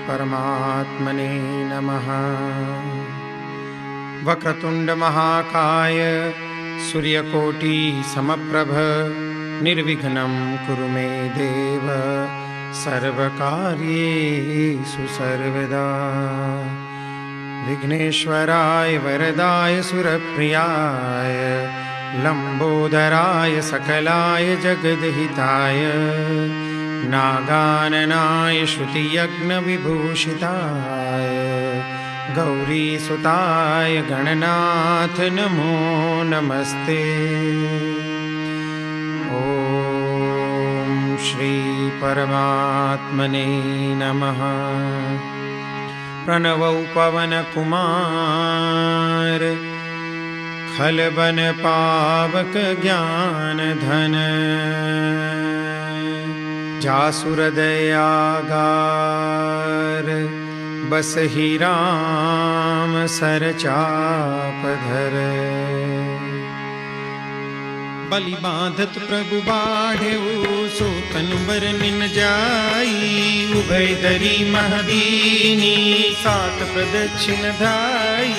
परमात्मने नमः। वक्रतुंड महाकाय सूर्यकोटि समप्रभ निर्विघ्नं कुरु मे देव सर्वकार्येषु सर्वदा। विघ्नेश्वराय वरदाय सुरप्रियाय लंबोदराय सकलाय जगद्हिताय नागाननाय श्रुतियज्ञविभूषिताय गौरीसुताय गणनाथ नमो नमस्ते। ॐ श्री परमात्मने नमः। प्रणवौ पवन कुमार खलबन पावक ज्ञान धन जासुर दयागार बसहि राम सरचाप धर। बलि बांधत प्रभु बाढ़ेऊ सो तनु बर निन जाई उभय दरी महदीनी सात प्रदक्षिण धाई।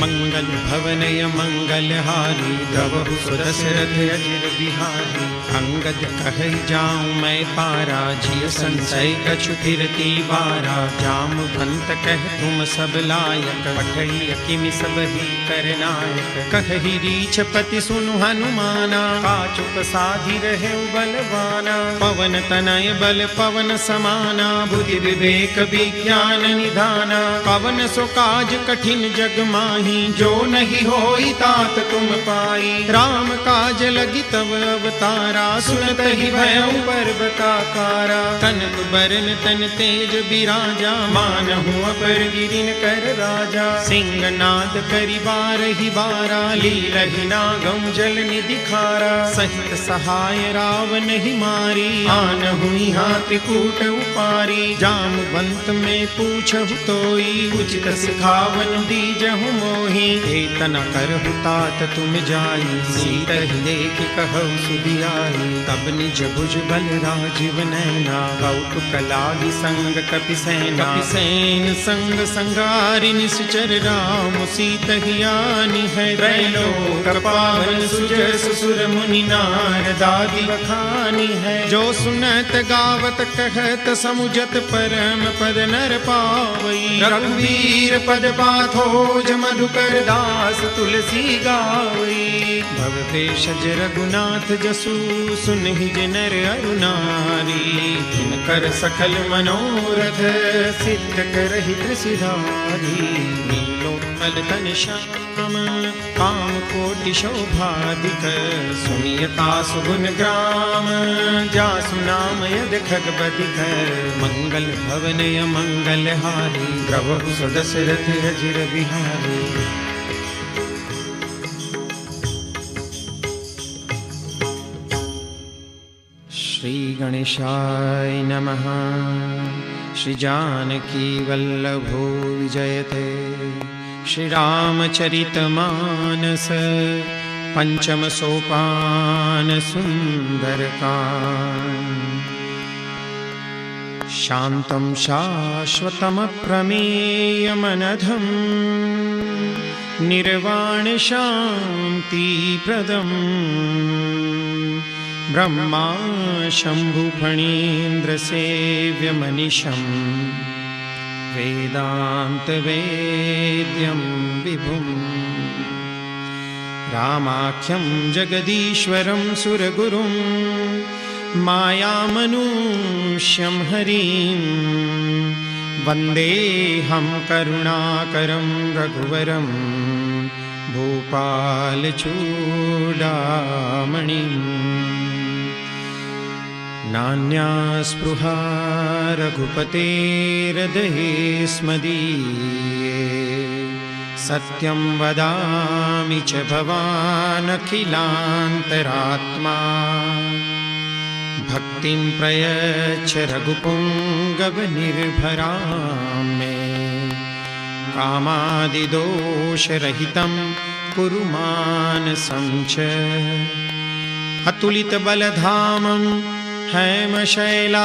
मंगल भवनय मंगल हारी गवहु सुदशरथ अजिर बिहारी। अंगद कहै जाऊं मैं पारा जिय संशय कछु फिरती बारा। जामवंत कह तुम सब लायक पठई किमि सब ही करनायक। कहहि रीछपति सुनु हनुमाना काचुक साधि रहे बलवाना। पवन तनय बल पवन समाना बुद्धि विवेक विज्ञान निधाना। पवन सो काज कठिन जग माही जो नहीं होई तात तुम पाई। राम काज लगी तव अवतारा सुनत ही भयउ पर्वताकारा। तनक बरन तन तेज बिराजा मानहु अपर गिरिन कर राजा। सिंहनाद करि बारहि बारा लीलहि नागम जल निधि खारा। सहित सहाय रावण ही मारी आनहु हाथी कूट उपारी। जामवंत में पूछहु तोई उचित सिखावन दीजहु मोहि। एतन करहु तात तुम जाई सीतहि देखि कहु सुधियाई। तब निज भुज बल राजीव नैना कौतुक लागी संग कपिसेना। कपिसेन संग संगारि निश्चर राम सीतहि आनी है। त्रैलोक पावन सुजस सुर मुनि नारद आदि बखानी है। जो सुनत गावत कहत समुझत परम पद नर पावई। रघुवीर पद पाथोज मधुकर दास तुलसी गावई। भव भेषज रघुनाथ जसु सुनहि नर अरु नारी। जिनकर सकल मनोरथ सिद्ध करहि त्रिशिरारी। नीलोत्पल तन श्याम काम कोटि शोभाधिक। सुनियता सुगुन ग्राम जासु नाम यद खगपतिक। मंगल भवनय मंगल हारी द्रवहु सदशरथ अजिर बिहारी। श्री गणेशाय नमः। श्री जानकी वल्लभो विजयते। श्री रामचरितमानस पंचम सोपान सुंदरकांड। शांतं शाश्वतमप्रमेयमनघं निर्वाण शान्तिप्रदं। ब्रह्मा शंभु फणीन्द्र सेव्यमनिशं वेदांत वेद्यं विभुं। रामाख्यं जगदीश्वरं सुरगुरुं मायामनुष्यं हरिं। वन्देऽहं करुणाकरं रघुवरं भूपालचूडामणिं। नान्या स्पृहा रघुपतेर्हृदये स्मदीये। सत्यं वदामि च भवान् अखिलान्तरात्मा। भक्तिं प्रयच्छ रघुपुङ्गवनिर्भरां मे। कामादिदोषरहितं कुरु मानसं च। अतुलितबलधामं हेमशैलाभदेहं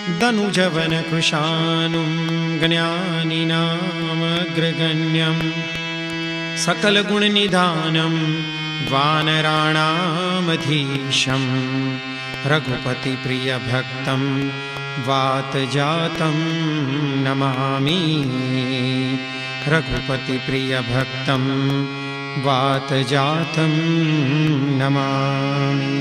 दनुजवन कृशानुं ज्ञानिनामग्रगण्यं सकलगुणनिधानं वानराणामधीशं रघुपतिप्रियभक्तं वातजातं नमामि। रघुपतिप्रियभक्तं वातजातं नमामि।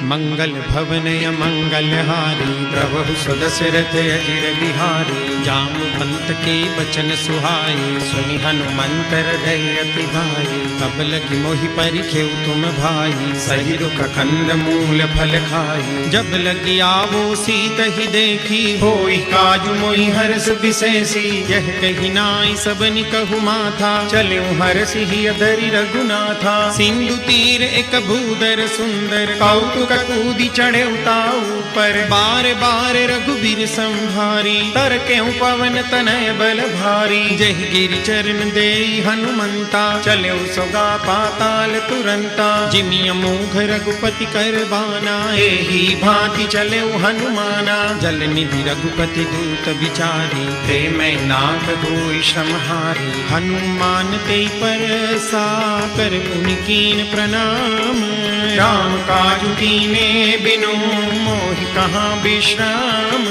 मंगल भवनय मंगलहारी प्रभु सुदशरथ अजिर बिहारी। जामवंत के बचन सुहाए सुनि हनुमंत हृदय अति भाई। तब लगी मोहि परिखेउ तुम भाई सही रुख कंद मूल फल खाई। जब लगी आवो सीत ही देखी होई काजु मोहि हर्ष विशेषी। यह कही नाई सबनि कहु माथा चले हर्ष ही अधरि रघुनाथा। सिंधु तीर एक भूदर सुंदर कौतुक कूदी चढ़े उताऊ पर। बार बार रघुबीर संभारी तर केहू पवन तनय बल भारी। जय गिरि चरण दे हनुमंता चले सोगा पाताल तुरंता। जिमिय मोघ रघुपति कर बाना एही भांति चले हनुमाना। जल निधि रघुपति दूत विचारी प्रेम नाथ होई श्रमहारी। हनुमान ते पर साकर पुनिकीन प्रणाम। राम काजु कीने बिनु मोहि कहाँ विश्राम।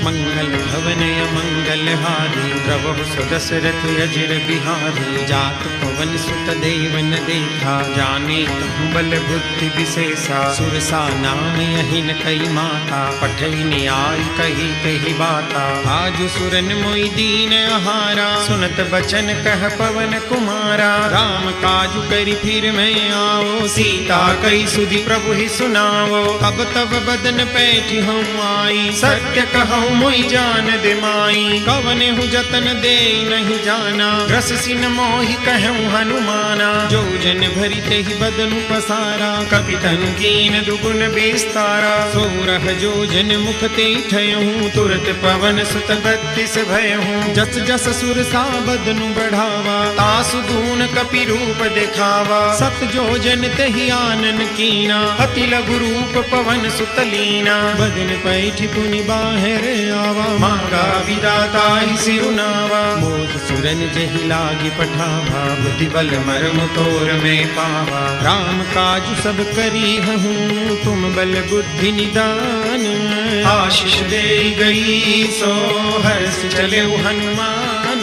मंगल भवनय मंगलहारी प्रभु सुदशरथ अजिर बिहारी। जात पवन सुत देवन देखा जाने कहु बल बुद्धि विशेषा। सुरसा नाम यहिन कई माता पठई न्याय कही कही बाता। आज सुरन मोहि दीन आहारा सुनत बचन कह पवन कुमारा। राम काजु करि फिर मैं आओ सीता कई सुधि प्रभु ही सुनाओ। अब तब बदन पैठी हूँ आई सत्य कहूँ मोहि जान दे माई। कवने हूँ जतन दे नहीं जाना रस सिन मोहि कहूँ हनुमाना। जो जन भरी ते ही बदन पसारा कपि तनु कीन दुगुन विस्तारा। सोरह जो जन मुख ते ठयहूँ तुरत पवन सुत 32 भयहूँ। जस जस सुर सा बदनु बढ़ावा तासु गुण कपि रूप दिखावा। सत जो जन ते ही आनन कीना अति लघु रूप पवन सुतलीना। बदन पैठी पुनि बाहर आवा मांगा विदाता ही सिरुनावा। मोद सुरन जहि लागी पठावा बुद्धि बल मर्म तोर में पावा। राम काजु सब करी हूँ तुम बल बुद्धि निदान। आशीष दे गई सो हर्ष चले हनुमान।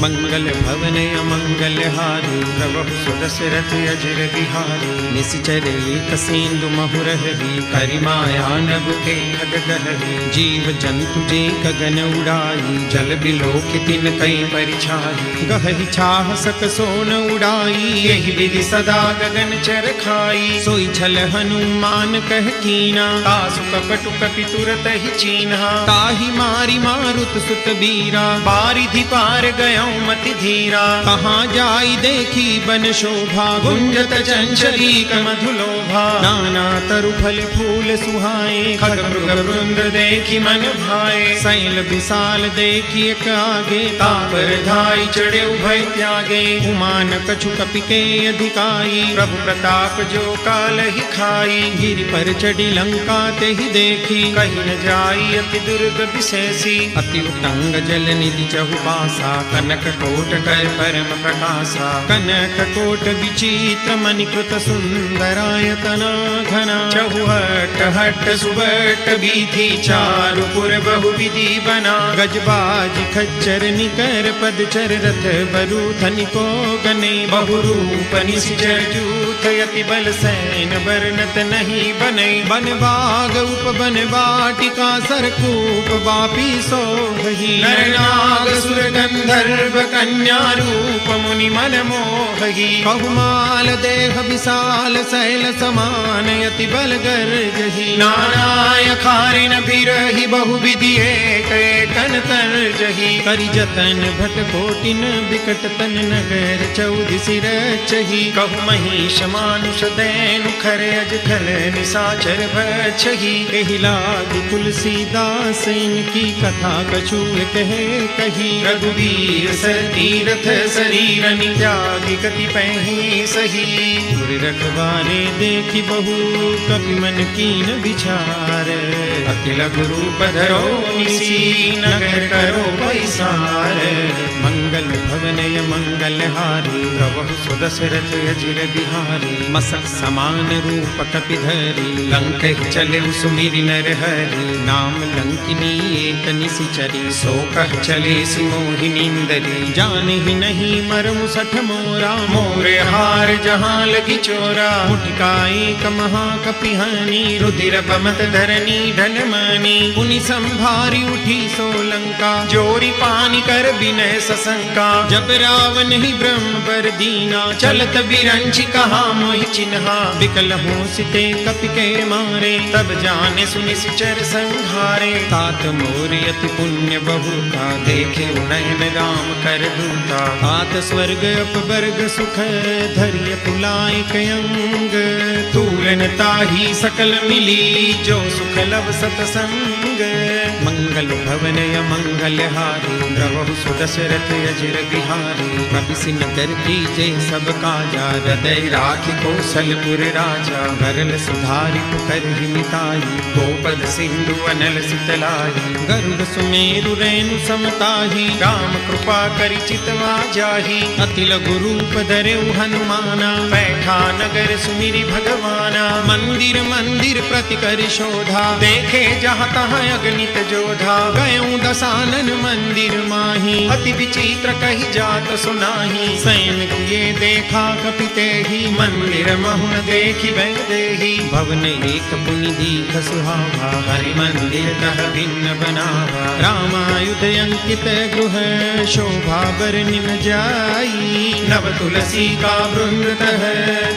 मंगल भवनय मंगलहारी प्रभु सुदशरथ अजिर बिहारी। निश्चर एक सिंधु महुरहरी करिमाया नभ के खग गहरी। जीव जंतु जे गगन उड़ाई जल बिलोक तिन कई परिछाई। गहहि छाह सक सोन उड़ाई यही विधि सदा गगन चर खाई। सोई छल हनुमान कह कीना तासु कपटु कपि तुरत ही चीन्हा। ताहि मारी मारुत सुत बीरा बारिधि पार गयो मति धीरा। कहाँ जाई देखी बन शोभा गुंजत चंचली मधुलोभा। नाना तरु फल फूल सुहाए खग मृग वृंद देखी मन भाए। शैल विशाल देखी एक आगे तापर धाई चढ़े उभय त्यागे। उमान कछु कपि के अधिकाई प्रभु प्रताप जो काल ही खाई। गिरि पर चढ़ी लंका ते ही देखी कहीं न जाई अति दुर्ग विशेषी। अति उतंग जल निधि चहुपासा कनक कोट कर परम प्रकाशा। कनक कोट विचित्र मणिकृत सुंदरायतना घना। चहुहट हट सुबट बीथी चारु पुर बहु विधि बना। गजबाज खच्चर निकर पदचर रथ बरु धनिको गने। बहुरूप निश्चर जूथ यति बल सैन बरनत नहीं बने। बन बाग उपवन वाटिका सरकूप बापी सोहि। नर नाग सुर गंधर्व कन्या रूप मुनि मन मोहि। बहुमाल देह विशाल शैल समान यति बल गर्जहि। नानाय खारिन बिरहि बहु विधि एक एकन तरजहि। करि जतन भट कोटिन बिकट तन नगर 14 सिर चहि। कहु महिष मानुष दैनु खर अज खल निसाचर भक्षहि। एहि लाग तुलसीदास इनकी कथा कछु कहे कही। रघुवीर सर तीरथ शरीरनि त्यागी कति पहि सही। गुर रखवारे देखी बहु कपि मन कीन विचार, अति लघु रूप धरो निसी नगर करो पैसार। मंगल भवनय मंगल हारी प्रभु सुदशरथ अजिर बिहारी। मसक समान रूप कपि धरी लंक चले सुमिरि नर हरि। नाम लंकिनी एक निशिचरी सो कह चले सि मोहिनींदरी। जाने ही नहीं मरमु सठ मोरा मोरे हार जहाँ लगी चोरा। मुठिका एक महाकपि हानि रुधिर बमत धरनी धन मानी। पुनि संभारी उठी सो लंका जोरी पानी कर विनय सशंका। जब रावण ही ब्रह्म बर दीना चलत बिरंची कहा मोहि चिन्हा। विकल हो सिते कपि के मारे तब जाने सुनि सिचर संहारे। तात मोर अति पुण्य बहु का देखे नयन राम कर दूता। तात स्वर्ग अपवर्ग सुख धैर्य पुलाय कयंग। तूलन ताही सकल मिली जो सुख लव सतसंग। मंगल भवनय मंगल हारी प्रभु सुदशरथ अजिर बिहारी। कपि नगर की जय सब काजा हृदय राखी कौशलपुर राजा। गरल सुधारि पुकर मिताई गोपद सिंधु अनल सितलाई। गरुड़ सुमेरु रेणु समताही राम कृपा करि चितवा जाही। अति लघु रूप धरेउ हनुमाना बैठा नगर सुमिरि भगवाना। मंदिर मंदिर प्रति करि शोधा देखे जहाँ तहाँ अगणित जोधा। गयऊ दसानन मंदिर माही अति विचित्र कही जात सुनाही। सैन किए देखा कपि तेहि मंदिर महुन देखि बैदेही। भवन एक पुनि दीख सुहावा हरि मंदिर तह भिन्न बनावा। रामायुध अंकित गृह शोभा बरनिन जाई। नव तुलसी का वृंद तह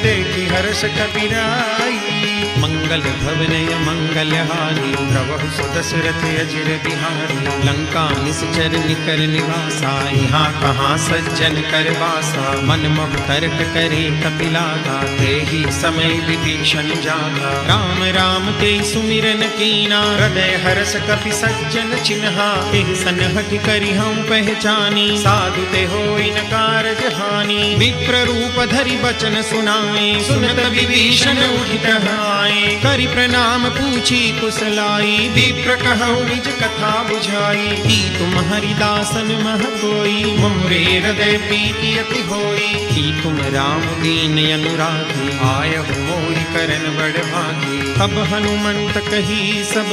देखि हर्ष कपिराई। मंगल भवनय मंगल हारी प्रभु सुदशरथ अजिर बिहारी। लंका निश्चर निकर निवासा यहाँ कहाँ सज्जन कर वासा। मन मोह तर्क करे कपिलागा तेहि समय विभीषण जागा। राम राम ते सुमिरन कीना हृदय हर्ष कपि सज्जन चिन्हा। तेहि सनहठ करि हम पहचानी साधु ते होई न कारज हानि। विप्र रूप धरि बचन सुनाए सुनत विभीषण उठित आए। करि प्रणाम पूछी कुशलाई विप्र कहु निज कथा बुझाई। की तुम हरिदासन मह कोई मोरे हृदय प्रीति अति होई। की तुम राम दीन अनुरागी आयहु मोहि करन बड़ भागी। तब हनुमंत कही सब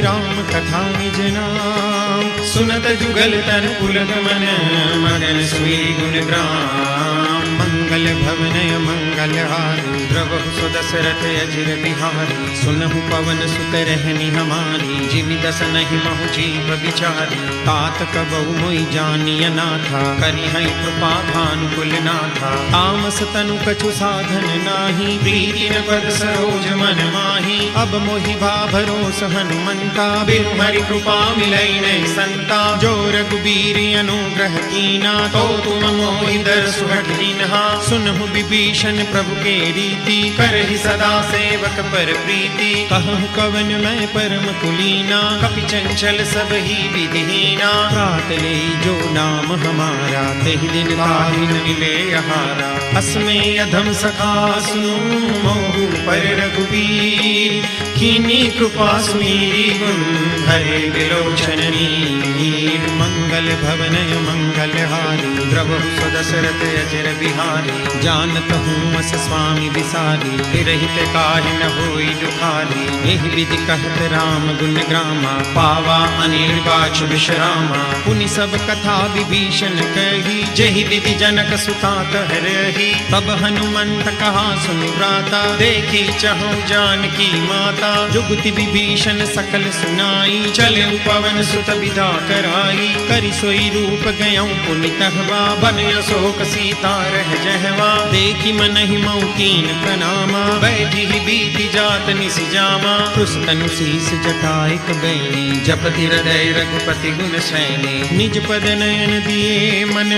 राम कथा निज नाम। सुनत जुगल तन पुलक मन मगन सुई गुण ग्राम। मंगल भवनय मंगल हारी प्रभु सुदशरथ अजिर बिहारी। सुनहु पवन सुत रहनी हमारी जिमि दस नहीं महु जीव बिचारी। तात कबहु मोहि जानिय नाथा करि हैं कृपा भानुकुल नाथा। तामस तनु कछु साधन नाही प्रीति न पद सरोज मन माही। अब मोहि भा भरोस हनुमंता बिनु हरि कृपा मिलई नहीं संता। जो रघुबीर अनुग्रह कीना तो तुम मोहि दरसु हठ दीन्हा। सुनहु विभीषण प्रभु के रीति करहि सदा सेवक पर प्रीति। कहु कवन मैं परम कुलीना कपि चंचल सब ही विधिहीना। प्रात ले जो नाम हमारा तेहि दिन ताहि न मिले आहारा। अस्मे अधम सखा सुनु मोहु पर रघुबीर। कीनी कृपा सुमीरी गुण हरे विलोचन नीर। मंगल भवनय मंगल हारी प्रभु सुदशरथ अजिर बिहारी। जानत हूँ अस स्वामी विसारी तिरहित काहि न होई दुखारी। एहि विधि कहत राम गुण ग्रामा पावा अनिर्वाच विश्रामा। पुनि सब कथा विभीषण कही जेहि विधि जनक सुता कह रही। तब हनुमंत कहा सुनि भ्राता देखी चहु जानकी माता। जुगति विभीषण सकल सुनाई चले पवन सुत विदा कराई। करि सोई रूप गयऊँ पुनि तहवा बन अशोक सीता रह जहवा। देखी मनहि मऊ कीन प्रणामा बैठी ही बीती जात निसि जामा। पुस्तनु शीस जटाइक बैनी जपति हृदय रघुपति गुण सैनी। निज पद नयन दिए मन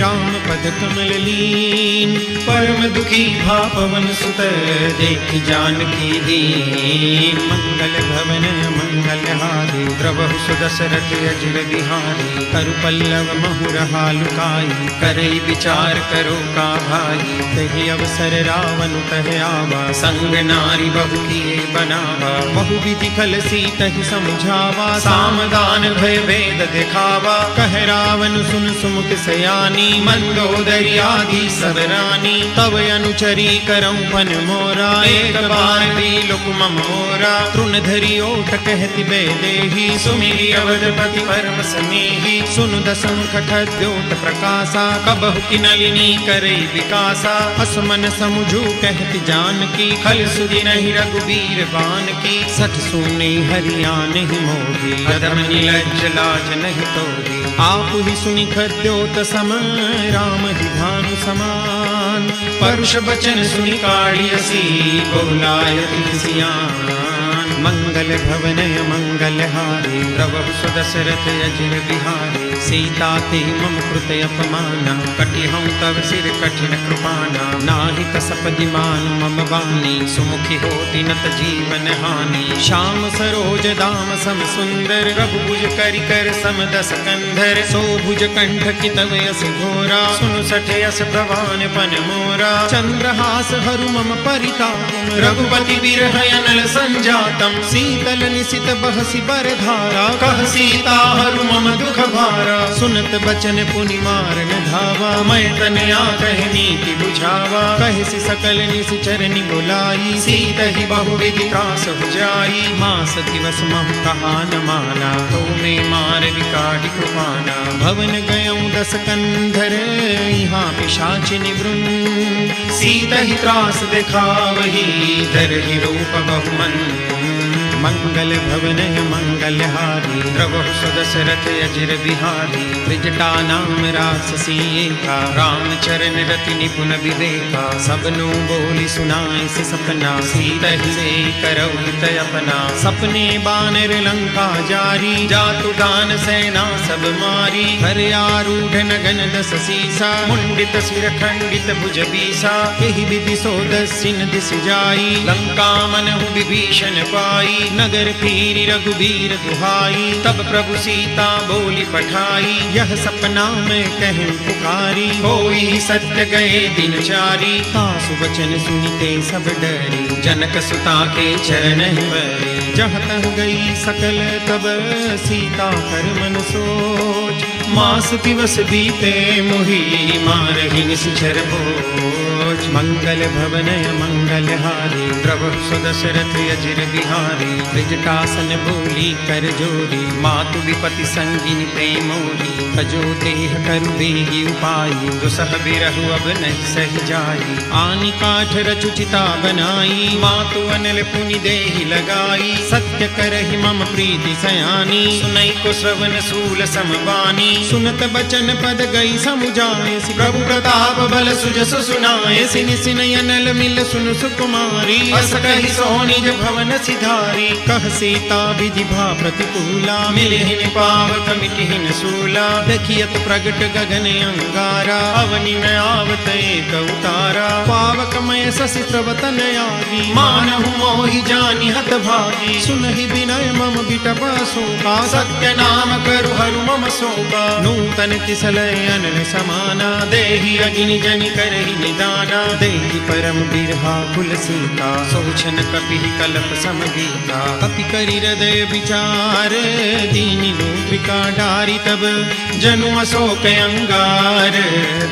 राम पद कमल लीन। परम दुखी भा पवन सुत देखि जानकी दीन। मंगल भवन मंगलहारी द्रवहु सुदशरथ अजिर बिहारी करु पल्लव महुरहा लुकाई करई विचार करो का भाई तहि अवसर रावण तह आवा संग नारी बहु किए बनावा बहु विधि खल सीतहि समझावा सामदान भय भेद दिखावा कह रावण सुन सुमुख सयानी मंदोदरी आदि सब रानी तव अनुचरी करऊं फन मोरा एक बार भी लुक मोरा तृण धरी ओट कहति बेदेही सुमिरि अवधपति परम स्नेही सुनु दसमुख खद्योत प्रकाशा कबहु की नलिनी करई विकासा असमन समुझू कहति जानकी खल सुधि नहीं रघुबीर बान की सठ सुने हरियाण ही मोही अधम नीलज लाज नहीं तोही आप ही सुनि खद्योत सम राम ही भानु समान परुष बचन सुनि काढ़ियसी बोलायति सियान मंगल भवन मंगलहारी द्रवहु सुदशरथ अजिर बिहारी सीता ते मम कृत अपमाना कटि हम तव सिर कठिन कृपाना नाहि कसपदि मान मम वाणी सुमुखी होति नत जीवन हानि श्याम सरोज दाम सम सुंदर रघुभुज करि कर सम दस कंधर सो भुज कंठ की तव यस घोरा सुनु सठ यस भवान पन मोरा चंद्रहास हरु मम परिताप रघुपति बिरह अनल संजातम शीतल निशित बहसी बरधारा कह सीता हरु मम दुख भारा सुनत बचन पुनि मारन धावा मैं तनया कह नीति बुझावा कहसी सकल निशि चरनि बुलाई सीत ही बहु विधि त्रास बुझाई मास दिवस महु कहा न माना तो में मार विकाढ़ि कृपाना भवन गयऊं दस कंधर यहाँ पिशाचि निवृन्न सीत ही त्रास दिखावही धरहि रूप बहुमन मंगल भवन मंगलहारी द्रवहु सुदशरथ अजिर बिहारी त्रिजटा नाम राससी एका राम चरण रति निपुण विवेका सबनु बोली सुनाए से सपना सीतहि से करऊ हित अपना सपने बानर लंका जारी जातु दान सेना सब मारी हर आरूढ़ नगन दस सीसा मुंडित सिर खंडित भुज बीसा एहि विधि सो दस्सिन दिस जाई लंका मनहु विभीषण पाई नगर फिरी रघुबीर दुहाई तब प्रभु सीता बोली पठाई यह सपना में कह पुकारी होई सत्य गए दिन चारी तासु वचन सुनिते सब डरी जनक सुता के चरण बरी जहाँ तह गई सकल तब सीता कर मन सोच मास दिवस बीते मोही मारहि निश्चर बोझ मंगल भवन मंगलहारी द्रवहु सुदशरथ अजिर बिहारी त्रिजटासन बोली कर जोरी मातु विपति संगिनी प्रेमोरी तजो देह करु बेगी उपाई दुसह बिरहु अब नहीं सही जाई आनि काठ रचु चिता बनाई मातु अनल पुनि देहि लगाई सत्य करहि मम प्रीति सयानी सुनई को श्रवण सूल समबानी सुनत बचन पद गई समुझाए प्रभु प्रताप बल सुजस सुनाए सिनि सिनय अनल मिल सुनु सुकुमारी अस कहि सोनिज भवन सिधारी कह सीता विधि भा प्रतिकूला मिलिहिन पावक मिटिहिन सूला देखियत प्रगट गगन अंगारा अवनि में आवत एक उतारा पावक मय शशि स्रवतन आदि मानहु मोहि जानि हत भागी सुनहि विनय मम बिटप शोका सत्य नाम करु हरु मम शोका नूतन किसलय अनल समाना देहि अग्नि जनि करहि निदाना देहि परम बिरहा कुल सीता सोचन कपि कल्प समगीता कपि करि हृदय विचार दीनि लूत्रिका डारी तब जनु अशोक अंगार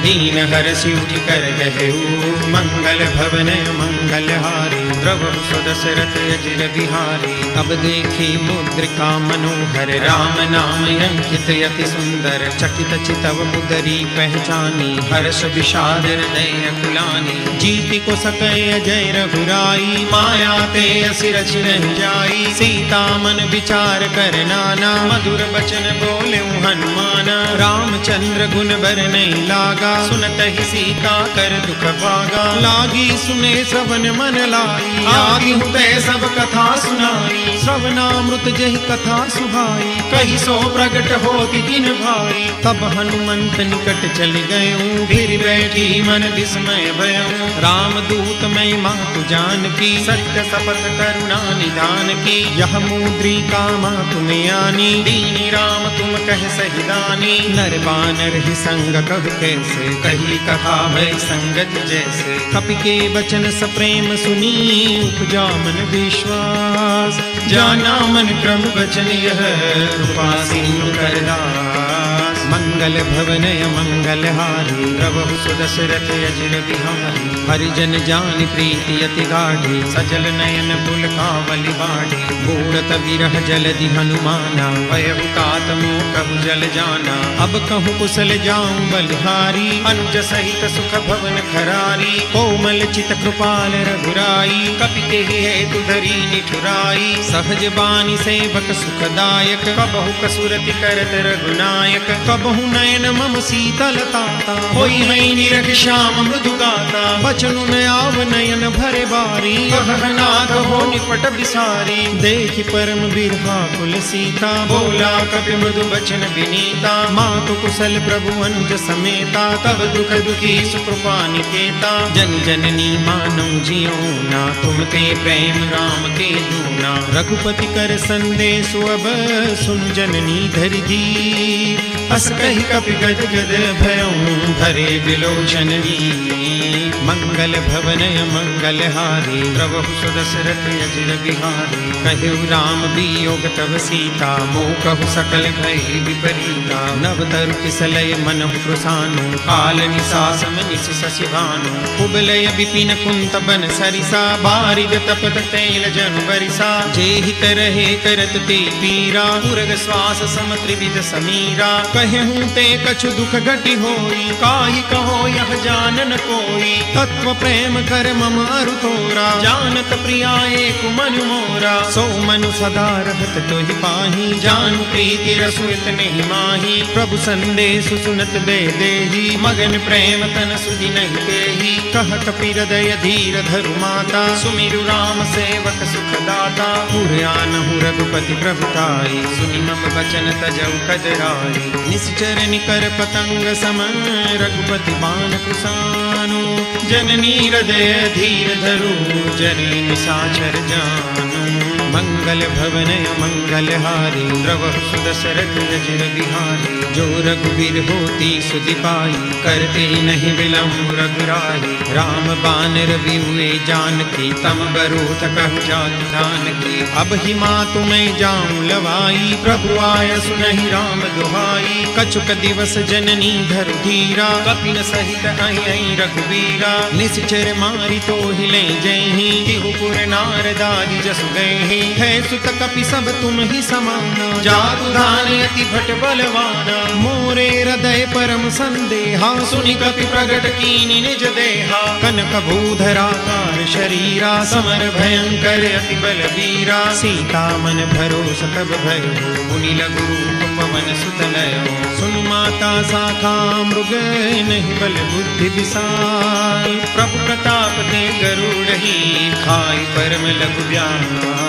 दीन हरषि उठि कर कहऊ मंगल भवन मंगलहारी द्रवहु सुदशरथ अजिर बिहारी अब देखी मुद्रिका मनोहर राम नाम अंकित अति सुंदर चकित चितव मुदरी पहचानी हर्ष विषाद हृदय अकुलानी जीति को सकय अजय रघुराई माया ते असि रचि नहीं जाई सीता मन विचार कर नाना मधुर बचन बोले हनुमाना रामचंद्र गुण बर नहीं लागा सुनत ही सीता कर दुख भागा लागी सुने श्रवण मन लाय आई, आदि हुते सब कथा सुनाई। श्रवणामृत जहि कथा सुहाई, कही सो प्रगट होति दिन भाई। तब हनुमंत निकट चल गए, फिर बैठी मन विस्मय भयऊ। रामदूत मैं मातु जानकी, सत्य शपथ करुणा निधान की। यह मुद्रिका मातु में आनी, दीनी राम तुम कह सहिदानी। नर बानर ही संग कब कैसे, कही कथा भय संगत जैसे। कपि के वचन सप्रेम सुनी, उपजा मन विश्वास। जाना मन क्रम वचन यह, कृपा सिंधु करदास। मंगल भवनय मंगल हारी, प्रभु सुदशरथ अजिर बिहारी। हरिजन जान प्रीति अति गाढ़ी, सजल नयन पुलकावली बाढ़ी। बूढ़त विरह जलधि हनुमाना, भयभुतात मोह कहु जल जाना। अब कहूँ कुशल जाऊं बलिहारी, अनुज सहित सुख भवन खरारी। कोमल चित कृपाल रघुराई, कपिते हेतु धरी निठुराई। सहज बानी सेवक सुखदायक, कबहु कसुरति करत रघुनायक। कबहु नयन मम शीतलताता, होई है निरख श्याम मृदु गाता। बचनु न आव नयन भरे बारी, कहनाथ हो निपट बिसारी। देखि परम बिरहा कुल सीता, बोला कपि मृदु बचन विनीता। मातु कुशल प्रभु अनुज समेता, तब दुख दुखी सुकृपा निकेता। जन जननी मानौ जियो ना, तुम ते प्रेम राम के दूना। रघुपति कर संदेश अब, सुन जननी धरि धीर। अस कहि कपि गद गद भयऊ, धरे विलोचन वीर। मंगल भवनय मंगल हारी, प्रभु सुदशरथ अजिर बिहारी। कहु राम वियोग तब सीता, मोह कहु सकल भय विपरीता। नव तरु किसलय मनहु कृसानु, काल निसासम निस शशिभानु। कुबलय विपिन कुंत बन सरिसा, बारिद तपत तैल जनु बरिसा। जेहि तरहे करत ते पीरा, पुरग श्वास सम त्रिविध समीरा। कहूँ ते कछु दुख घटि होई, काहि कहो यह जानन कोई। तत्व प्रेम कर मम अरु तोरा, जानत प्रिया एक मन मोरा। सो मनु सदा रहत तोहि पाही, जानु प्रीति रसु इतने माही। प्रभु संदेश सुनत बेदेही, मगन प्रेम तन सुधि नहीं देही। कह कपि हृदय धीर धरु माता, सुमिरु राम सेवक सुखदाता। पुरयानहु रघुपति प्रभुताई, सुनि मम वचन तजौ कदराई। निश्चर निकर पतंग सम, रघुपति बाण कुसानु। जननी हृदय धीर धरु, जनि निशाचर जानु। मंगल भवनय मंगल हारी, प्रभु सुदशरथ अजिर बिहारी। जो रघुबीर होती सुधि पाई, करते नहीं विलम्ब रघुराई। राम बानर बिहुए जानकी, तम बरूथ कहु जाति जानकी। अब ही मातु मैं जाऊं लवाई, प्रभु आय सुनहि राम दुहाई। कछुक दिवस जननी धरु धीरा, कपिन सहित आई रघुबीरा। निश्चर मारी तो हिले जयहि, तिहुपुर नारदादि जसु गए। है सुत कपि सब तुम ही समाना, जादू धान अति भट बलवाना। मोरे हृदय परम संदेहा, सुनि कपि प्रगट कीनि निज देहा। कनक भूधराकार शरीरा, समर भयंकर अति बलवीरा। सीता मन भरोस तब भयो, मुनि लघु रूप पवन सुत लयो। सुनु माता शाखा मृग, नहीं बल बुद्धि विशाल। प्रभु प्रताप ते गरुड़हि, खाई परम लघु ब्याल।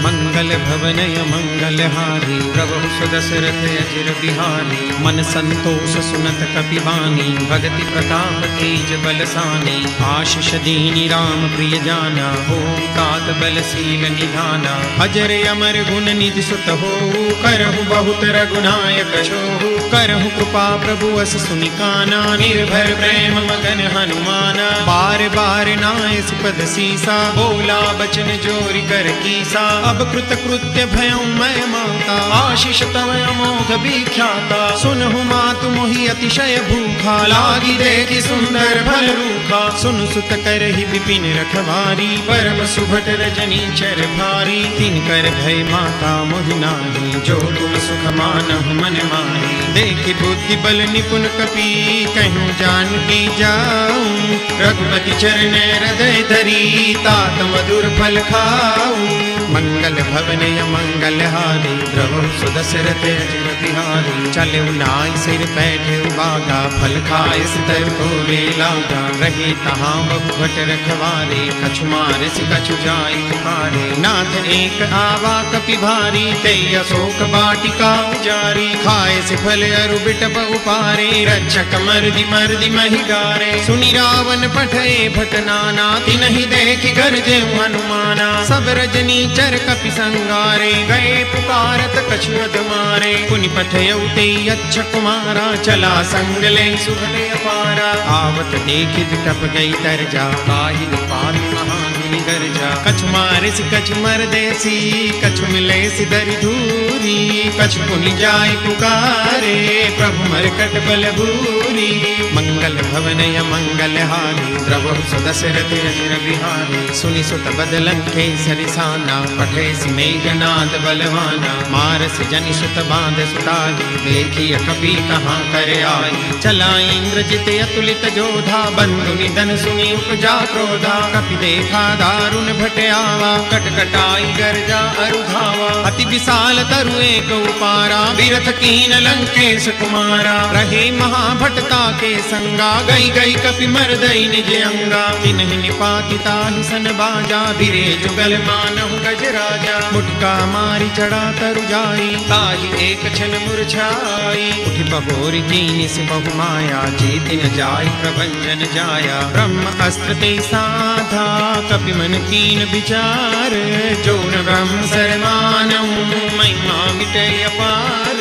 मंगल भवनय मंगल हारी, प्रभु सुदशरथ अजिर बिहारी। मन संतोष सुनत कपि बानी, भगति प्रताप तेज बलसानी। आशीष दीनी राम प्रिय जाना, होम तात बलशील निधाना। अजर अमर गुण निधि सुत होऊ, करहु बहुत रघुनायक छोहू। करहु कृपा प्रभु अस सुनिकाना, निर्भर प्रेम मगन हनुमाना। बार बार नाय सुपद सीसा, बोला बचन जोरि कर कीसा। अब कृत कृत्य भयं मैं माता, आशीष तव अमोघ विख्याता। सुनहु मातु मोहि अतिशय भूखा, लागी देखि सुंदर भल रूखा। सुन सुत करहि विपिन रखवारी, परम सुभट रजनी चर भारी। तिनकर भय माता मोहि नाही, जो तुम सुख मानहु मन माही। देखि बुद्धि बल निपुण कपि, कहूँ जानकी जाऊं रघुपति चरण हृदय धरी तात मधुर फल खाऊ मंगल भवन मंगल हारी प्रभु सुदशरथ अजिर बिहारी चले नाई सिर बैठे बागा फल खाए सितर को वे लागा रहे तहाँ बहुभट रखवारे कछु मारे से कछु जाय पुकारे नाथ एक आवा कपि भारी ते अशोक बाटिका उजारी खाए से फल अरु बिटप उपारे रक्षक मर्दि महि गारे सुनि रावण पठे भट नाना तिनहि देखि गरजे हनुमाना सब रजनी चर कपि संगारे गए पुकारत कछु अध मारे पुनि पठयउ ते अच्छा कुमारा चला संग ले सुभले अपारा आवत देखि बिटप गई तरजा काहि पाति महामुनि गरजा कछु मारे सि कछु मर देसी कछु मिले सि दरि धूरी कछु पुनि जाय पुकारे प्रभु मरकट बल भूरी मंगल भवन मंगल हारी द्रवहु सुदशरथ अजिर बिहारी सुनि सुत बदलन केसरि साना पठे सि मेघनाद बलवाना मारस जनि सुत बांध सुताही देखिय कपि कहाँ कर आई चला इंद्रजित अतुलित जोधा बंधु निधन सुनि उपजा क्रोधा कपि देखा दारुण भट आवा कटकटाई गर्जा अरुधावा अति विशाल तरु एक उपारा विरथ कीन लंकेश कुमारा रहे महाभटता के संगा गई गई कपि मरदई निज अंगा तिन्हि निपाति ताहि सन बाजा बिरे जुगल मानहु गज राजा मुटका मारी चढ़ा तरु जाई ताहि एक छन मुरझाई उठि बहोरी कीनि से बहु माया जीति न जाय प्रभंजन जाया ब्रह्म अस्त्र ते साधा कपि मन कीन विचार जो न ब्रह्म सरमानहु महिमा मिटे अपार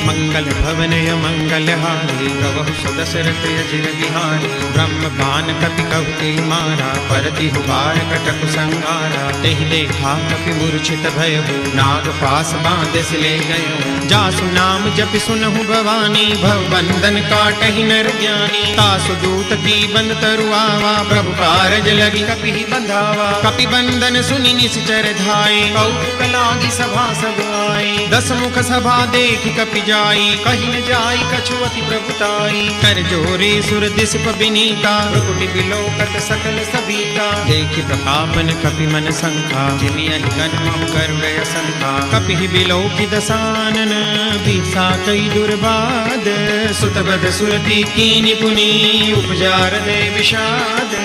मंगल भवन मंगल हारी प्रभु सुदशरथ अजिर बिहारी ब्रह्म बान कपि कहु ते मारा परति हुबार कटक संगारा तेहि देखा कपि मूर्छित भयहु नाग पास बांधस ले गयो जासु नाम जपि सुनहु भवानी भव बंधन काटहि नर ज्ञानी तासु दूत की बंद तरु आवा प्रभु कारज लगी कपि बंधावा कपि बंधन सुनि निश्चर धाये कौतुक लागी सभा सब आई दस मुख सभा देखि कपि जाई कहि न जाई कछु अति प्रभुताई कर जोरे सुर दिस बिनीता भ्रुकुटि बिलोकत सकल सबीता देखि प्रतापन कपि मन संखा जिमियहि गण महु करुणय संखा कपि बिलोकि दसानन बीसा कई दुर्बाद सुतबद सुरति कीनि पुनि उपजार दे विषाद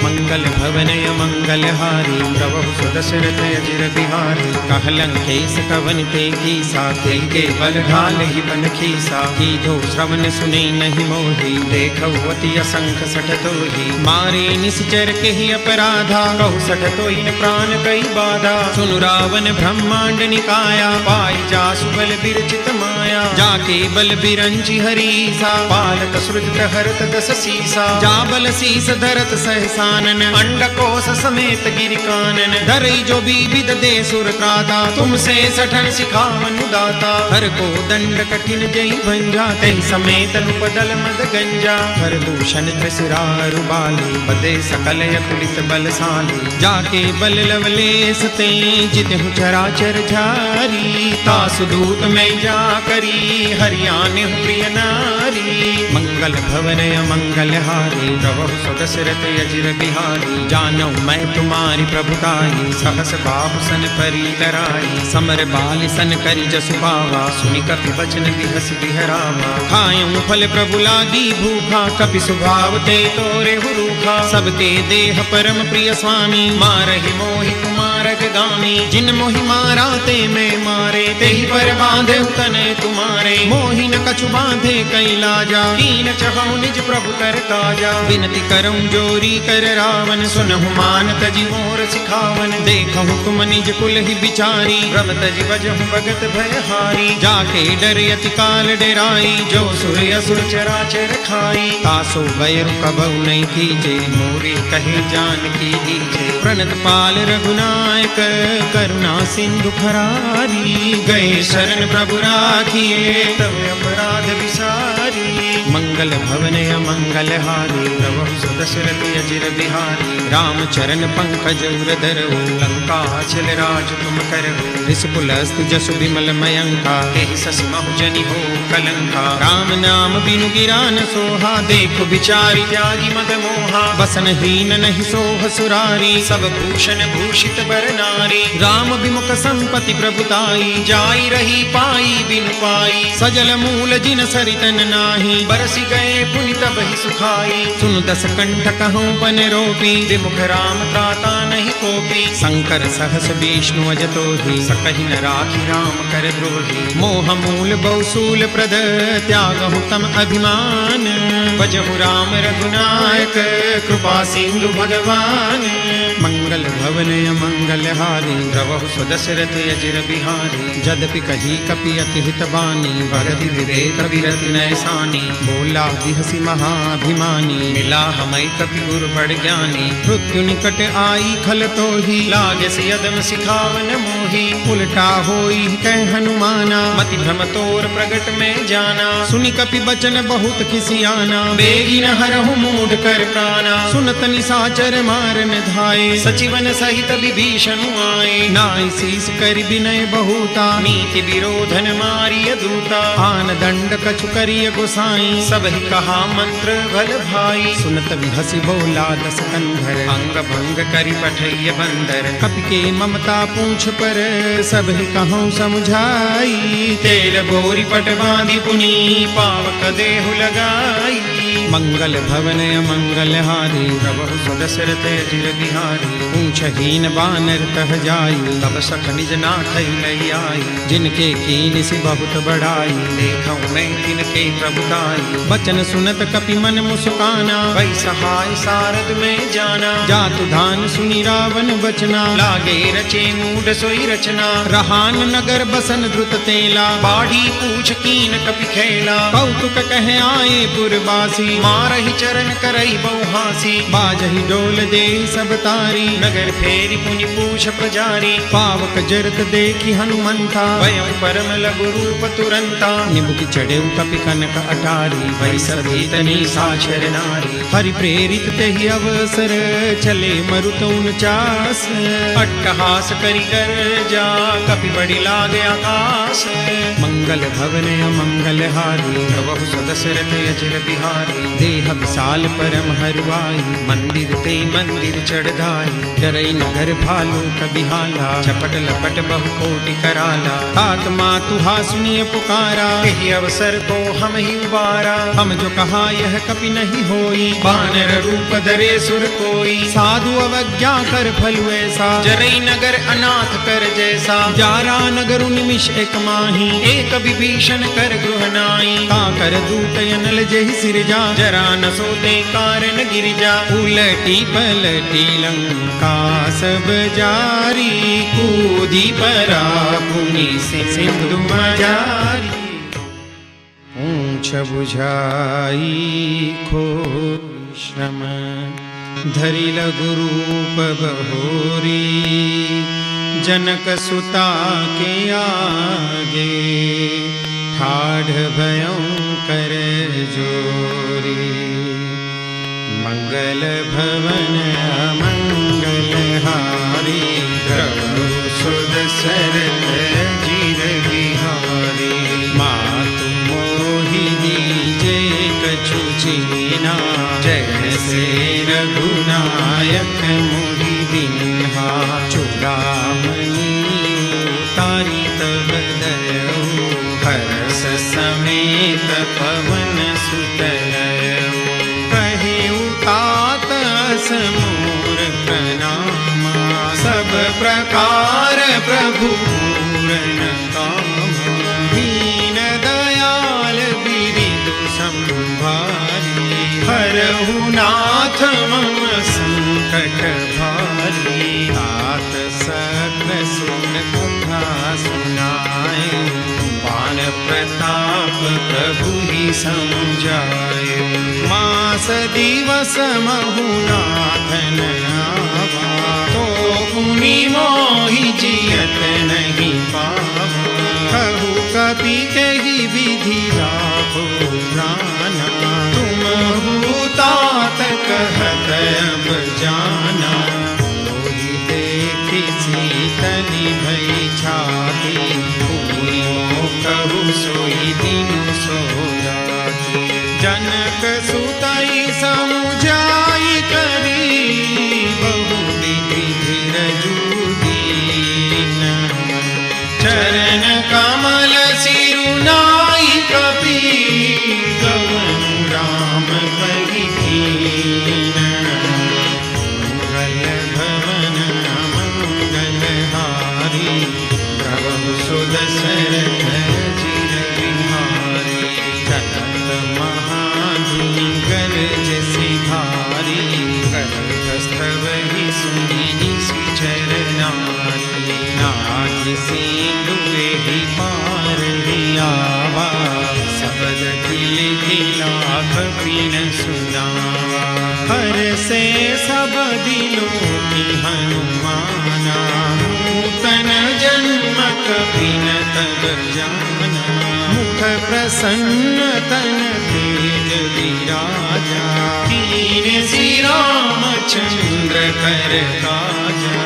मंगल भवन मंगल हारी प्रभु सुदशरथ अजिर बिहारी कहलंकेश कवन ते कीसा के बल ढाल ही बन खीसा कीधो श्रवण सुने नहीं मोही देखौ अति असंख सठ तोही मारे निश्चर के ही अपराधा कहु सठ तोहि प्राण कई बाधा सुनु रावण ब्रह्मांड निकाया पाई जासु बल बिरचित माया जाके बल बिरंचि हरीसा पालक सृजत हरत दस सीसा जा बल शीस धरत सहसानन अंडकोश समेत गिरि कानन धरई जो विविध दे सुर त्राता तुमसे सठन सिखावन दाता हर को दंड कठिन जई भंजा तहि समेत नुपदल मद गंजा हर दूषण त्रिशिरारु बाली पदे सकल अतुलित बलशाली जाके बल लवलेस ते जितहु चराचर झारी तासु दूत में जा करी हरियाने प्रिय नारी मंगल भवन मंगल हारी प्रभु सुदशरथ अजिर बिहारी जानौ मैं तुम्हारी प्रभुताई सहस बाहु सन परी तराई समर बाल सन करी जसु पावा सुनि कपि बचन बिहस बिहरावा खायूं फल प्रभु लागी भूखा कपि स्वभाव ते तोरे हुरूखा सबके देह परम प्रिय स्वामी मारहि मोहि कुमारक गामी जिन मोहि मारा ते में मारे तेहि पर बांधे तने तुम्हारे मोहि न कछु बांधे कई लाजा कीन चहु निज प्रभु कर काजा विनती करऊं जोरी कर रावण सुनहु मान तजि मोर सिखावन देखहु तुम निज कुल ही बिचारी भ्रम तजि बजहु भगत भयहारी जाके डर अति काल डराई जो सुर असुर चराचर खाई तासो बैरु कबहु नहीं कीजे मोरे कहे जान की दीजे प्रणत पाल रघुनायक करुणा सिंधु खरारी गए शरण प्रभु राखिए तब अपराध विसारी। मंगल भवन अमंगल हारी प्रभु सदशरथ अजिर बिहारी। राम चरण पंकज उरधर लंका चल राज तुम करो। ऋषपुलस्तु जसु विमल मयंका तेहि ससि महु जनि हो कलंका। राम नाम बिनु गिरान सोहा देखो बिचारी त्यागी मद मोहा। बसन हीन नहीं सोह सुरारी सब भूषण भूषित बर नारी। राम विमुख संपत्ति प्रभुताई जाई रही पाई बिनु पाई। सजल मूल जिन सरितन नाही बरसी गए पुनि तब ही सुखाई। सुन दस कंठ कहूँ पन रोपी विमुख राम त्राता नहीं कोपी। शंकर सहस विष्णु अजतो ही सकहि न राखी राम कर द्रोही। मोह मूल बहुसूल प्रद त्यागहु तम अभिमान। भजहु राम रघुनायक कृपा सिंधु भगवान। मंगल भवन अमंगल हारी प्रभु सदशरथ अजिर बिहारी। जदपि कही कपि अति हित बानी भरति विवेक विरति नैसानी। बोला बिहसी महाभिमानी मिला हमै कपि गुरु बड़ ज्ञानी। मृत्यु निकट आई खल तो ही लागे से यदम सिखावन मोही। उल्टा होई कह हनुमाना मति भ्रम तोर प्रगट में जाना। सुनि कपि बचन बहुत खिसियाना बेगी न हरहु मूढ़ कर प्राणा। सुनत निशाचर मारन धाये सचिवन सहित विभीषण आए। नाई शीस कर विनय बहुता नीति विरोधन मारिय दूता। आन दंड कछु करिय गोसाई सब ही कहा मंत्र भल भाई। सुनत विहसी बोला दस कंधर अंग भंग करि पठैय बंदर। कपि के ममता पूछ पर सब ही कहूँ समझाई। तेल गोरी पट बांधि पुनी पावक देहु लगाई। मंगल भवन अमंगल हारी प्रभु सदशरथ अजिर बिहारी। पूछहीन बानर तह जाई तब सख निज नाथ लई आई। जिनके कीन से बहुत बड़ाई देखूं मैं तिनके प्रभुताई। बचन सुनत कपि मन मुस्काना वही सहाय सारद में जाना। जातु धान सुनि रावण बचना लागे रचे मूढ़ सोई रचना। रहान नगर बसन द्रुत तेला बाढ़ी पूछ कीन कपि खेला। कौतुक कहे आए पुरबासी मारहि चरण करई बहुहासी। बाजहि डोल दे सब तारी नगर फेरी पुनि पूछ प्रजारी। पावक जरत देखी हनुमंता भयं परम लघु रूप तुरंता। निमुख चढ़ेउ कपि कनक अटारी वही सभी तनी साक्षर नारी। हरि प्रेरित तेहि अवसर चले मरुत 49। अट्टहास करि गर्जा कपि बड़ी लागे आकाश। मंगल भवन अमंगल हारी प्रभु सदशरथ अजिर बिहारी। देह विशाल परम हरवाई मंदिर ते मंदिर चढ़ाई। डरई नगर भालू कबिहाला चपट लपट बहु कोटि कराला। तात मातुहा सुनिए पुकारा यही अवसर को हम ही उबारा। हम जो कहा यह कपि नहीं होई बानर रूप धरे सुर कोई। साधु अवज्ञा कर फल ऐसा जरई नगर अनाथ कर जैसा। जारा नगर निमिष एक माही एक विभीषण कर गृह नाई। का कर दूत अनल जहि सिरजा जरा न सोते कारण गिरिजा। उलटी पलटी लंका सब जारी कूदी परा पुनि सिंधु मजारी। पूछ बुझाई खो श्रम धरि लघु रूप बहोरी। जनक सुता के आगे ठाढ़ भयं कर जोरी। मंगल भवन अमंगल हारी प्रभु सदशरथ अजिर बिहारी। मातु मोहिनी जे कछु चीना जैसे रघुनायक मुहि दीन्हा। चूड़ामणि तारी तब दयौ हर्ष समेत पवन सुत लयौ। मोर प्रणामा सब प्रकार प्रभु पूरन कामा। दीन दयाल बिरिदु संभारी हरहु नाथ मम संकट भारी। तात सकल सुन कथा सुनाए बान प्रताप प्रभु ही समझाए। मास दिवस महु नाथन आवा तो पुनि मोहि जियत नहीं पावा। माना। लोही देखी शीतली भई छाती, पूरी कहु सोई दिन सोराती। जनक सुतई समुझाई करी, बहु विधि धीरजु दीन। चरण कमल सिरुनाई कपि, गवन राम कहि दीन। मंगल भवन मंगलहारी, प्रभु सुत सरथ चिर बिहारी। चलत महाधुनि गरज सिधारी, करतस्तवहि सुनि सुचर नारी। नाथ सिंधु एहि पार हियावा, सबद खिल खिला कपिन सुनावा। हर से सब दिलों की हनुमाना, नूतन जन्म कपिन तब जाना। मुख प्रसन्न तन तेज विराजा, कीन श्री रामचंद्र कर काजा।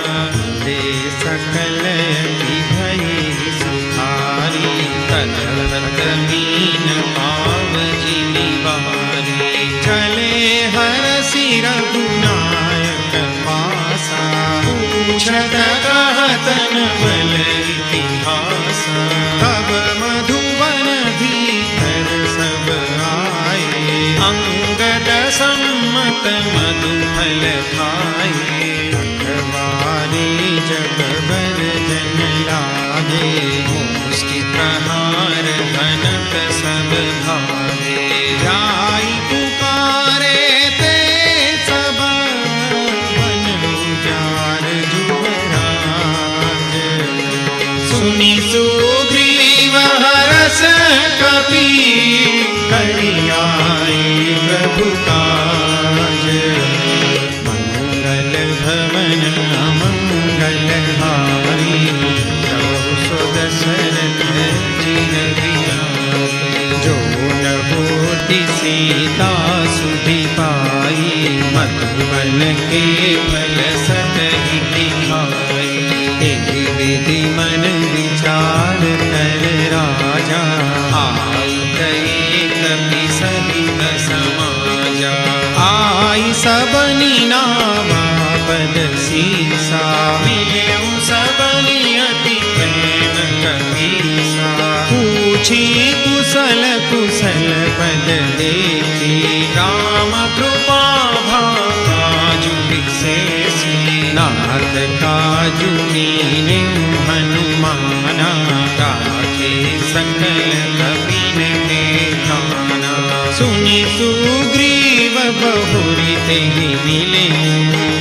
दे सकल यति भई सुखारी, तलत मीन पाव जिमि बारी। चले हरषि रघुनायक पासा, पूछत कहत न बल इतिहासा। तब मधुवन भीतर सब आए, अंगद सम्मत मधुफल खाए। अखबारी जब बर जन लागे, मुष्टि प्रहार घनत सब भागे। जाई पुकारे ते सब, बन उजार जुबराज। सुनि सुग्रीव हरष कपि, करि आए प्रभु काज। मंगल भवन मंगलहारी, प्रभु सुत सरथ चिर बिहारी। जो न होती सीता सुधि पाई, मधुबन के फल सतहि दिखाई। एहि विधि मन विचार कर राजा, आई गए कपि सहित समाजा। आई सबनि नावा पद सीसा, मिलेउ सबनि अति प्रेम कपीसा। पूछी कुशल कुशल पद देखी, राम कृपा भाजु विशेषी। नाथ काजु कीन्हे हनुमाना, राखे सकल कपिन के ध्याना। सुनि सुग्रीव बहुरि तेहि मिले,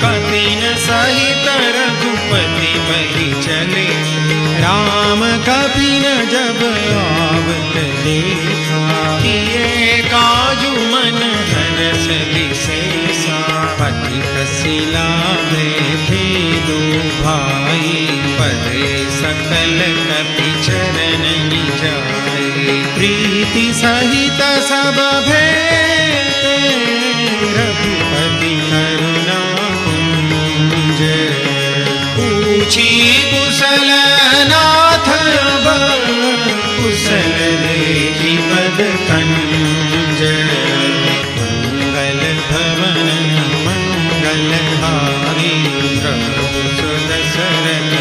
कपिन सहित रघुपति बहि चले। राम कपिन जब आवत देखा, किए काजु मन हरष विशेषा। पति कसिला थे दो भाई, परे सकल कपि चरण जाए। प्रीति सहित सब भेटे, रघुपति करुणा कुंज। पूछी कुशल नाथ अब, कुशल देखी पद कंज। मंगल भवन मंगलहारी, प्रभु सुत सरथ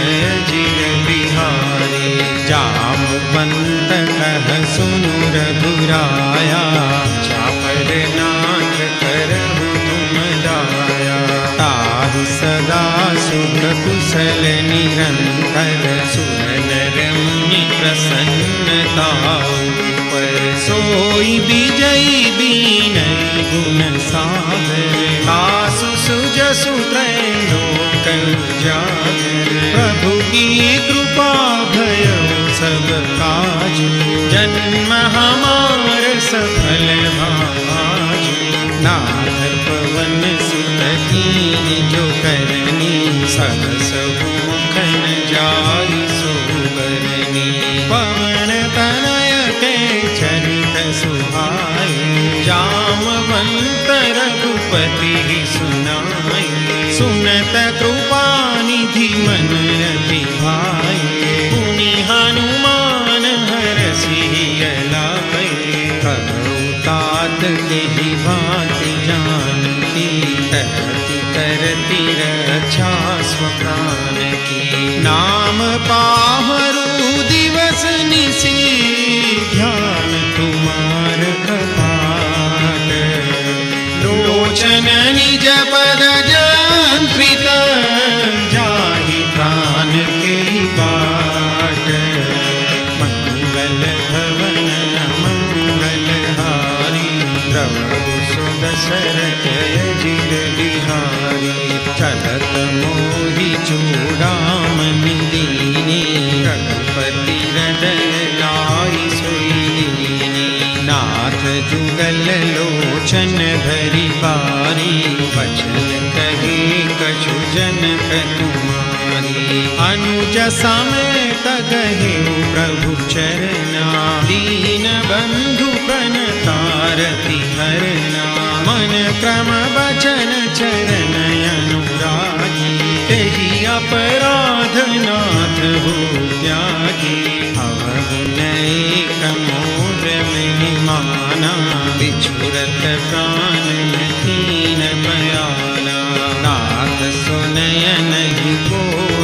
चिर बिहारी। जामवंत कह सुनु रघुराया, चापर नाथ करहु तुम दाया। ताहि सदा सुख कुशल निरंतर, सुर नर मुनि प्रसन्नता पर। सोई विजयी बीनई गुण सागर, आसु सुजसु त्रैलोक उजागर। प्रभु की कृपा भयउ सब काजु, जन्म हमार सफल भाजु। नाथ पवन सुत कीन्हि जो करनी, सहस मुख न जाई सो बरनी। पवन तनय के चरित सुहाए, जामवंत रघुपति सुनाए। सुनत कृपा निधि मन अति भाए पुनि हनुमान हरसि लाए कहु तात केहि भांति जानकी तरति करति रक्षा स्वप्राण की नाम पाहरु दिवस निशि ध्यान तुम्हार कपाट लोचन निज पद जंत्रित जाहि प्राण के बाट मंगल भवन मंगल हारी प्रभु सुदशरथ अजित बिहारी चलत मोहि चूड़ामणि दीनी रघुपति हृदय लाई सोई दीनी नाथ जुगल लोचन भरी बारी बचन कहे कछु जनक तुम्हारी अनुज समेत गहे प्रभु चरना दीन बंधु प्रणतारति हरना मन क्रम बचन चरण अनुरागी तेहि अपराध नाथ हो त्यागी अवगुण एक मोर महिमाना बिछुरत प्राण कीन बयाना नाथ सुनय नहीं को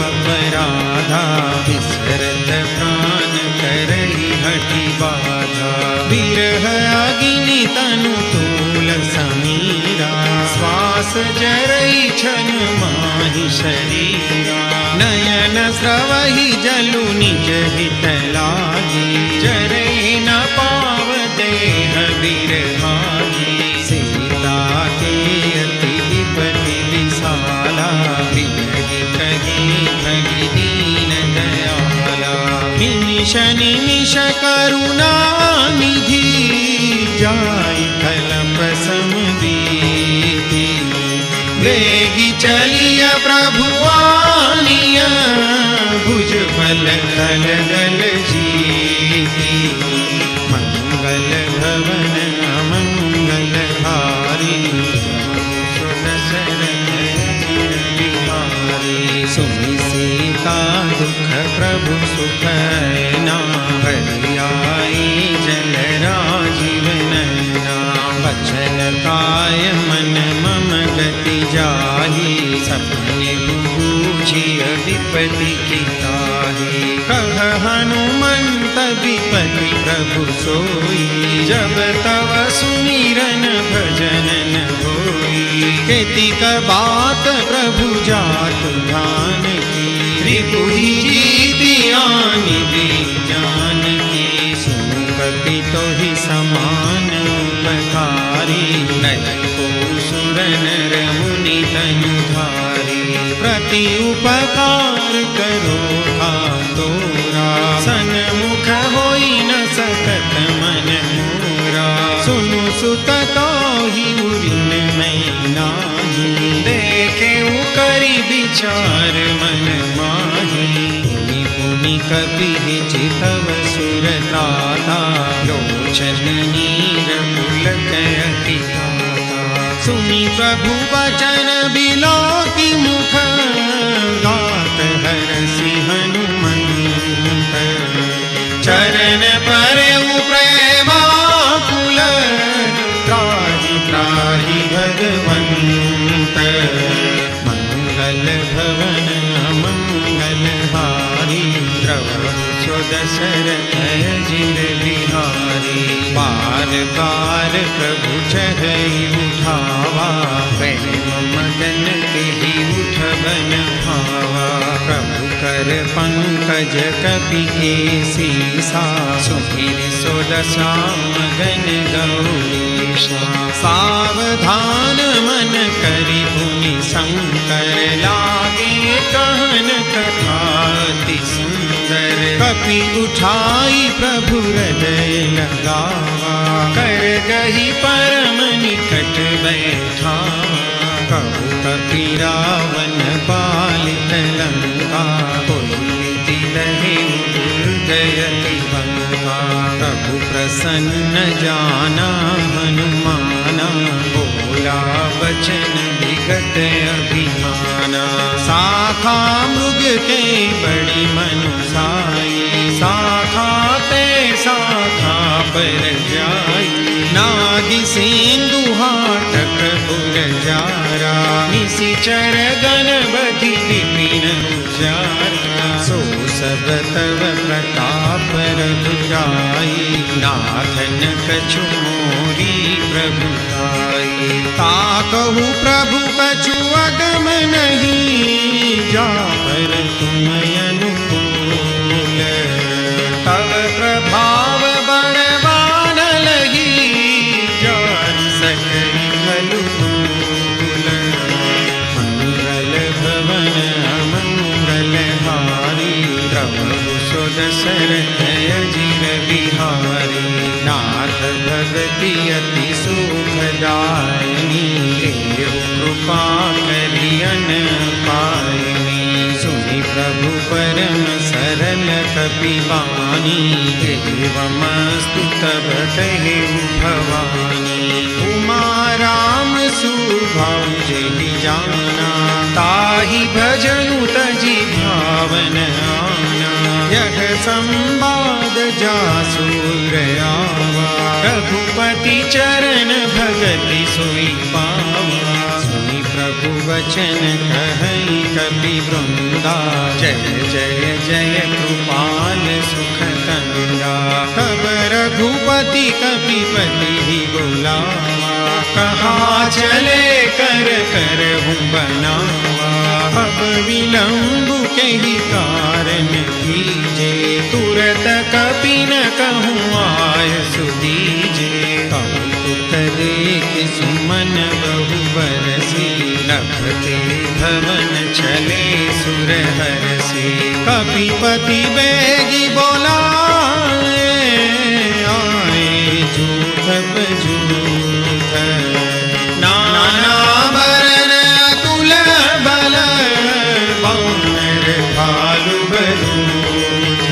अपराधा बिसरत प्राण करहि हठि बाधा विरह अग्नि तनु तूल समीरा श्वास जरई छन माहि शरीरा नयन स्रवहि जलु निज हित लागी जरई न पाव देह बिरहागी सीता के अति विपति विशाला विरहि कही भगि दीन दयाला निमिष निमिष करुणा निधि जाय कलप समदीति वेगी चलिय प्रभु आनिया भुज बल खल गल जीति मंगल भवन अमंगल हारी सुदशरथ अजित बिहारी सुनि सीता दुख प्रभु सुख ना हरियाई जल राजीव नैना बचन काय मन मम गति जाहि सपने बूझिय विपति की ताहि कह हनुमंत विपति प्रभु सोई जब तव सुमिरन भजन न होई केतिक बात प्रभु जात ध्यान की रिपुहि जीति आनि दी जान की सुनु कपि तोहि समान उपकारी नहीं को सुर नर मुनि तनु धारी प्रति उपकार करो तोरा सन्मुख होई न सकत मन मोरा सुनु सुत तोहि उरिन मैं नाही देखे करि विचार मन माही पुनि पुनि कपि चितव सुरताता लोचन नीर पुलक अति सुनि प्रभु वचन बिलोकि मुख गात हरसि हनुमंत चरण परउ प्रेमाकुल त्राहि त्राहि भगवंत मंगल भवन मंगल हारी द्रव सुदशरथ अजित बिहारी बार बार प्रभु चढ़ई उठावा प्रेम मगन तेहि उठबन भावा प्रभु कर पंकज कपि केसीसा सुधीर सोदसा मगन गौरीशा सावधान मन करि पुनि शंकर लागे कहन कथा अति सुंदर कपि उठाई प्रभु हृदय लगावा कर गही परम निकट बैठावा कहु कपि रावण पालित लंका पुलकित रहे दुर्जयति बंका प्रभु प्रसन्न जाना हनुमाना बोला वचन विगत अभिमाना। शाखा मृग के बड़ी मनुसाई, शाखा ते शाखा पर जाई। नागी सिंधु हाटक पुरजारा, निशिचर गणपति विपिन उजारा। सो सब तव प्रताप रघुराई, नाथन कछु मोरी प्रभुताई। ताकहु प्रभु कछु अगम नहीं, जा पर तुम अनुकूल। तव प्रभाव बड़वान लगी, जान सकई भलु मूल। मंगल भवन अमंगल हारी, प्रभु सुदशरथ अजिर बिहारी। नाथ भगति अति सुखदायिनी, देहु कृपा करियन पायनी। सुनि प्रभु परम सरल कपिवानी, एवमस्तु तब कहेउ भवानी। उमा राम सुभाउ जेहि जाना, ताहि भजनु तजि भावन आना। यह संवाद जासुर आवा, रघुपति चरण भगति सोई पावा। सुनि प्रभु वचन कहई कपि वृंदा, जय जय जय कृपाल सुख कंदा। तब रघुपति कपिपति ही बुलावा, कहा चले कर कर हूँ बनावा। अब विलंब के ही कारण कीजे, तुरत कपि न कहूँ आय सुदीजे। कौतुक देख सुमन बहु बरसी, लभते भवन चले सुर हरसी। कपिपति बेगी बोलाए, आए जूथ बजूथ। नाना बरन अतुल बल, वानर भालु बलूथ।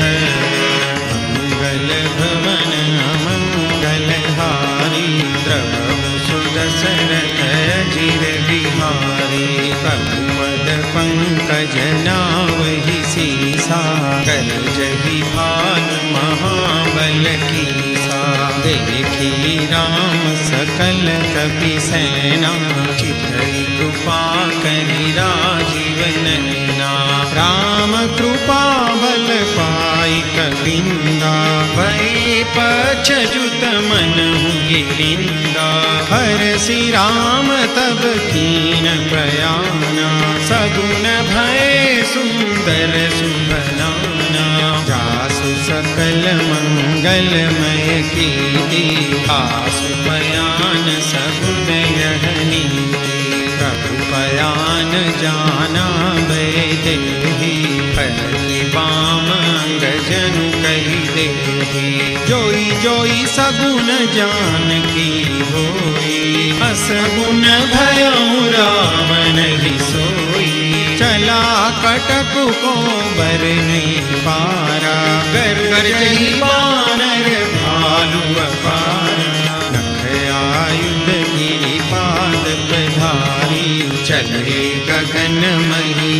मंगल भवन अमंगल हारी, प्रभु सुदशरथ अजिर बिहारी। पद पंकज नावहि सीसा, कर जहि भानु महाबल कीसा। देखी राम सकल कपि सेना, चितई कृपा करि राजीव नैना। राम कृपा बल पाई कपिंदा, भय पछजुत मनहु गिरिंदा। हरसि राम तब कीन बयाना, सगुन भय सुंदर सुभनाना। जासु सकल मंगलमय कीर्ति, आसु बयान सगुन यह नीति। प्रभु बयान जाना भय देहि, फलि बाम अंगजनु कहि देहि। जोई जोई सगुन जान की होई, असगुन भयउ रावण ही सोई। चला कटक को बर नहीं पारा, गर्जहि बानर भालु अपारा। नख आयुध गिरिपाद प्रधारी, चले गगन मही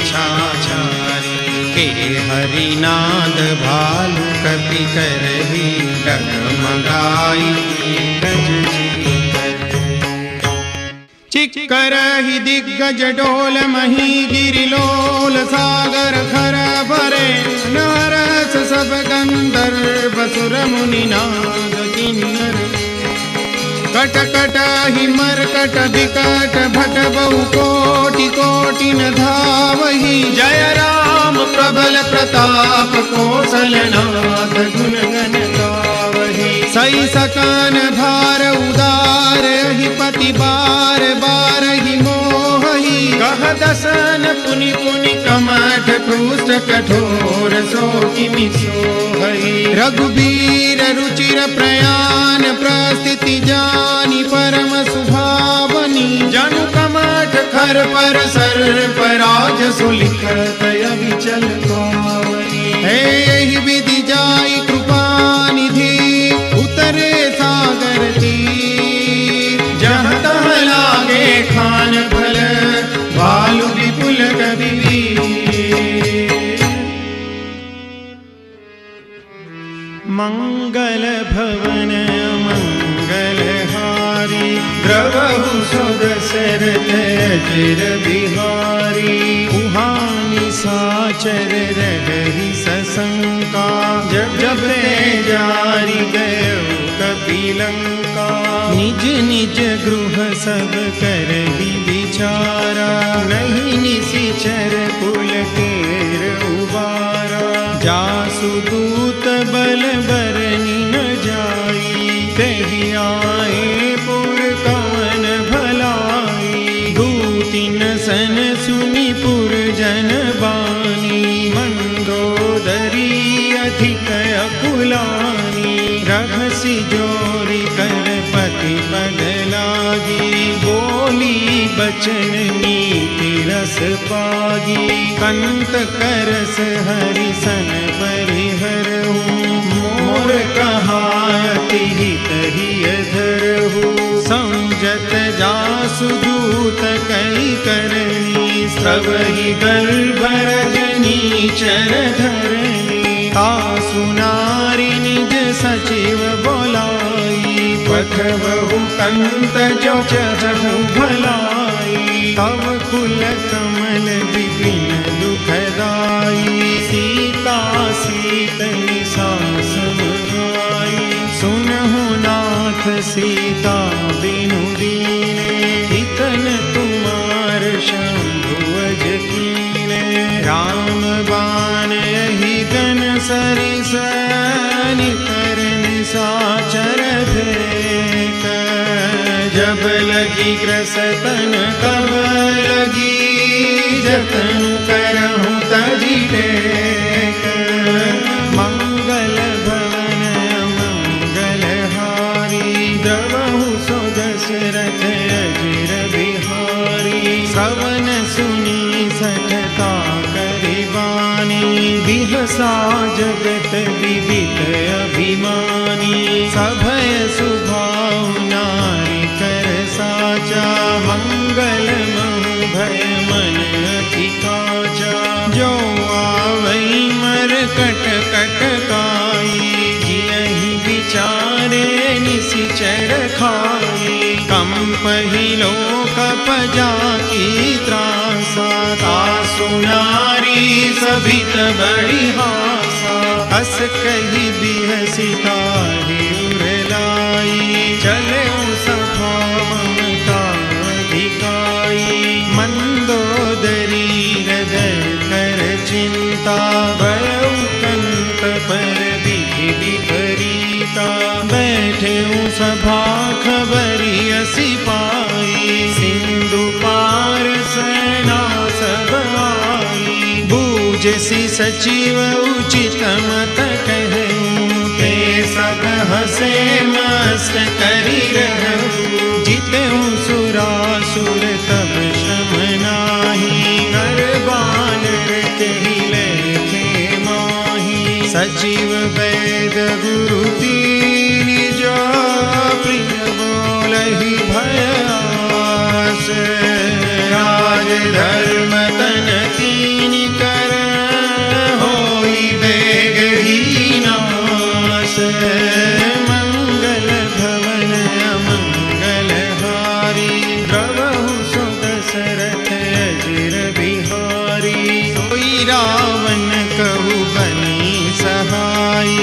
छाछारी। के हरिनाद भालु कपि करही, डगमगाई गज चिक्करहि दिग्गज डोल मही। गिरिलोल सागर खर भरे, नरस सब गंधर्व सुर मुनि नाग किन्नर। कट कट ही मरकट विकट भट बहु कोटि कोटि न धावहि। जय राम प्रबल प्रताप कौशलनाथ, गुण गण गावहि। सई सकान भार उदार, ही पति बार बार ही मोहि। कह दसन पुनि पुनि कमठ, क्रूष्ट कठोर सो किमि सोहहि। रघुबीर रुचिर प्रयाण, प्रस्थिति जानि परम सुभावनी। जनु कमठ खर पर सर्प, राज सुलिखत अविचल पावनी। हे यही विधि जाई कृपा निधि, उतरे सागर तीर। जहाँ तहाँ लागे खान भल द्रवहु सो दशरथ अजिर बिहारी। उहानि साचर रही सशंका, जब जब जारी गयो कपिलंका। निज निज गृह सब करहि विचारा, नहीं निशिचर पुलकेर उबारा। जासु दूत बल बरनि न जाई, तेहि आए पुर कवन भलाई। दूतिन सन सुनि पुर जन बानी, मंदोदरी अधिक अकुलानी। रहसि जोरी कर पति पद लागी, बोली बचन नीति रस पागी। कंत करस हरि सन परिहरहु, मोर कहायति हित हिय धरहु। संजत जासु दूत कई करनी, सबहि गर्भ रजनी चर धरनी। तासु नारी निज सचिव बोलाई, पठबहु कंत जो चहु भलाई। तव कुल कमल विपिन दुखदाई, सीता सीतनि सास समाई। सुनहु नाथ सीता बिनु दीने, हितन तुमार शंभु अज कीने। राम बाण यही गन सरिस, नितर निशाचर भेक। जब लगी ग्रसतन तब लगी, जतनु करहु तजि टेक। मंगल भवन मंगल हारी, द्रवहु सो दशरथ अजिर बिहारी। श्रवण सुनी सठता करिबानी, बिहसा जगत विदित अभिमानी। सभय सुभाव नारी कर साचा, मंगल महु भय मन अति काचा। जो आवई मर कट कट काई, जियहि विचारे निशिचर खाई। कंपहि लोकप जाकी त्रासा, तासु नारी सभित बड़ी हासा। हस कहि बिहसि ताहि उरलाई, चले सभा ममता अधिकाई। मंदोदरी हृदय कर चिंता, भयउ कंत पर विधि विपरीता। बैठे सभा खबरियसि पाई, सिंधु पार सेना सब आई। बूझसि सचिव उचित मत कहूँ, ते सब हसे मस्त करि रहूँ। जितेहु सुरासुर तब शम नाही, नर बानर तेहि लेखे माही। सचिव वैद गुरु दीन जो, प्रिय बोलहि भयास। राज धर्म तन तीन कर, होई बेग ही नाश। मंगल भवन अमंगल हारी, द्रवहु सो दशरथ अजिर बिहारी। सोई रावण कहु बनी सहाई,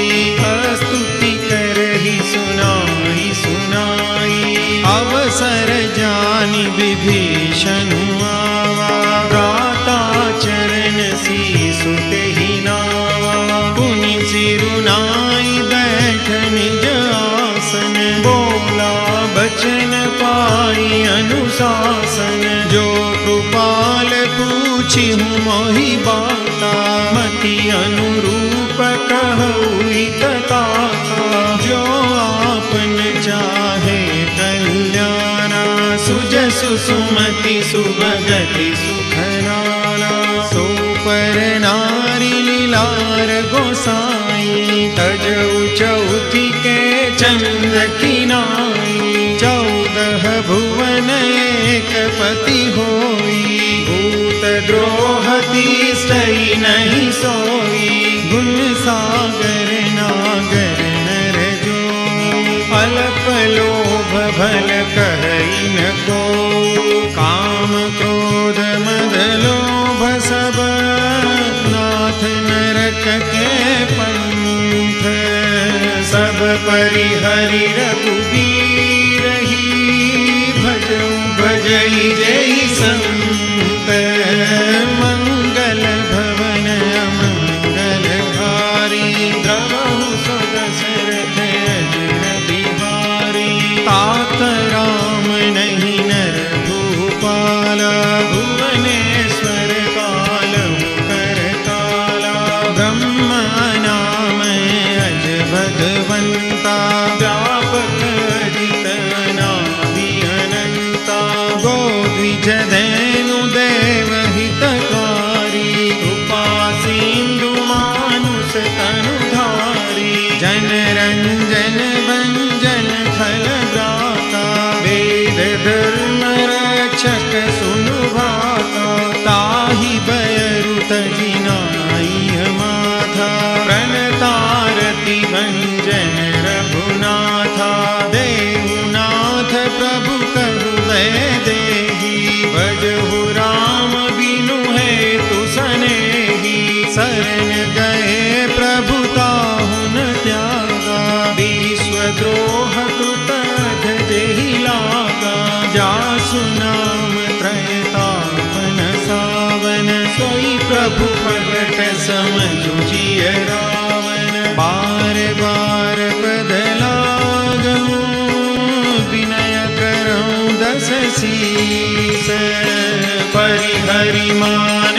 स्तुति करहि सुनाई सुनाई। अवसर जानि विभीषण आवा, भ्राता चरण सीसु तेहि नावा। पुनि सिरुनाई बैठ निज आसन, बोला बचन पाई अनुशासन। जो कृपाल पूछिहु मोहि बाता, मति अनुरूप कहु हित ताता। जो आपन चाहे कल्याणा, सुजसु सुमति सुभगति सुखनाना। सो पर नारी लीलार गोसाई, तजउ चौथी के चंद किनाई। 14 भुवन एक पति होई, भूत द्रोह तीसई नहीं सोई। गुण सागर नागर नर जो, अल्प लोभ भल कहई न को। काम क्रोध मद लोभ सब नाथ नरक के पंथ। सब परिहरि रघुबीर ही भजऊ भजई जय संत। मंगल भवन अमंगल हारी द्रवहु सो दशरथ अजर बिहारी। तात राम नहीं नर भूपाला भुवनेश्वर कालहु करताला। ब्रह्मा नाम अज भगवंता व्यापक अजित अनादि अनंता। गो द्विज धनु देव हितकारी कृपा सिंधु मानुष तनुधारी। जन रंजन भंजन खल भ्राता वेद धर्म रक्षक सुनु भाता। ताहि बयरु तजिनाई माथा प्रणतारति भंजन रघुनाथा। देहुनाथ प्रभु कहु वैदेही भजहु राम बिनु हेतु सनेही। शरण गए प्रभु ताहु न त्यागा विश्वद्रोह कृत जेहि लागा। जासु नाम त्रयतापन सावन सोई प्रभु प्रगट समझु जिय रावण। बार बार पद लागहु विनय करऊं दस शीस। परिहरि मान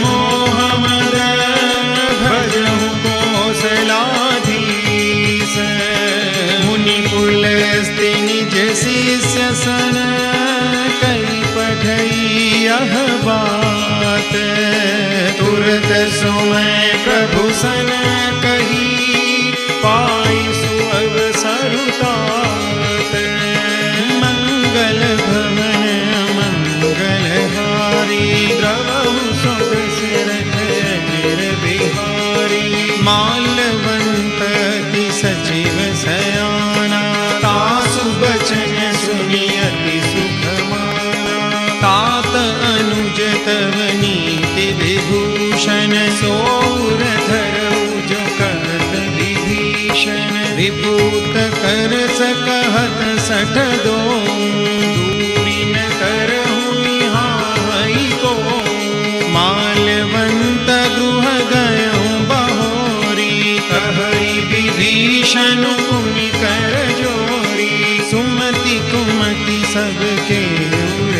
मोह मद भजहु कौशलाधीश। मुनि कुल स्ति निज शिष्य सन कई पठई यह बात। तुरत सुमय प्रभु सन कही पाई सुअवसर तात। मंगल भवन मंगल हारी द्रवहु सो दशरथ अजर बिहारी। माल्यवंत अति सचिव सयाना तासु बचन सुनि अति सुख माना। तात अनुज तव नीति विभूषण सोर धरऊ जो कहत विभीषण। विभूत कर सकहत सठ दो दूरी न करहु निहाई को। माल्यवंत गृह गयऊं बहोरी कहई विभीषण मुनि कर जोरी। सुमति कुमति सबके उर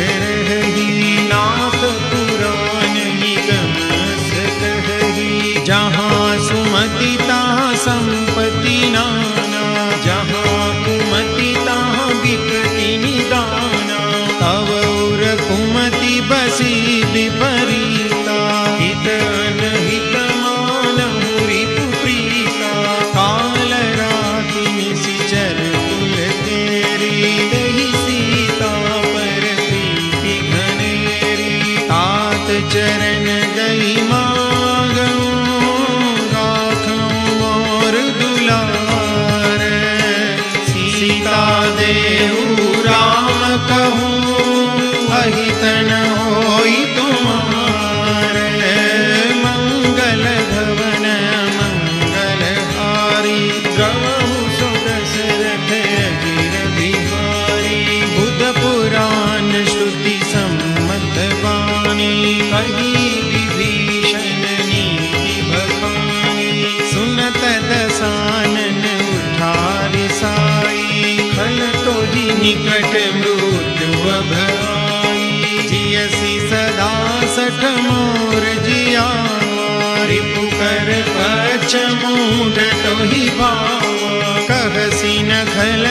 रही नाथ पुराण निगम अस कहई। जहाँ सुमति तहाँ संपत्ति नाना जहाँ कुमति तहाँ विपत्ति निदाना। तव उर कुमति बसी विपरीता हित अनहित मानहु रिपु प्रीता। काल राति निशिचर कुल तेरी दहि सीता पर प्रीति घनेरी। तात चरण गई मागऊं राखऊं मोर दुलार। सीता देहु राम कहूँ अहित न होई तुमार। मंगल भवन मंगल हारी द्रवहु सो दशरथ अजर बिहारी। बुध पुराण श्रुति सम्मत वाणी कही विभीषण नीति बखानी। सुनत दसानन उठारि साई खल तोहि निकट मृत्यु भई। जियसि सदा सठ मोर जियावा रिपु कर पछ मूढ़ तोहि भावा। कहसि न खल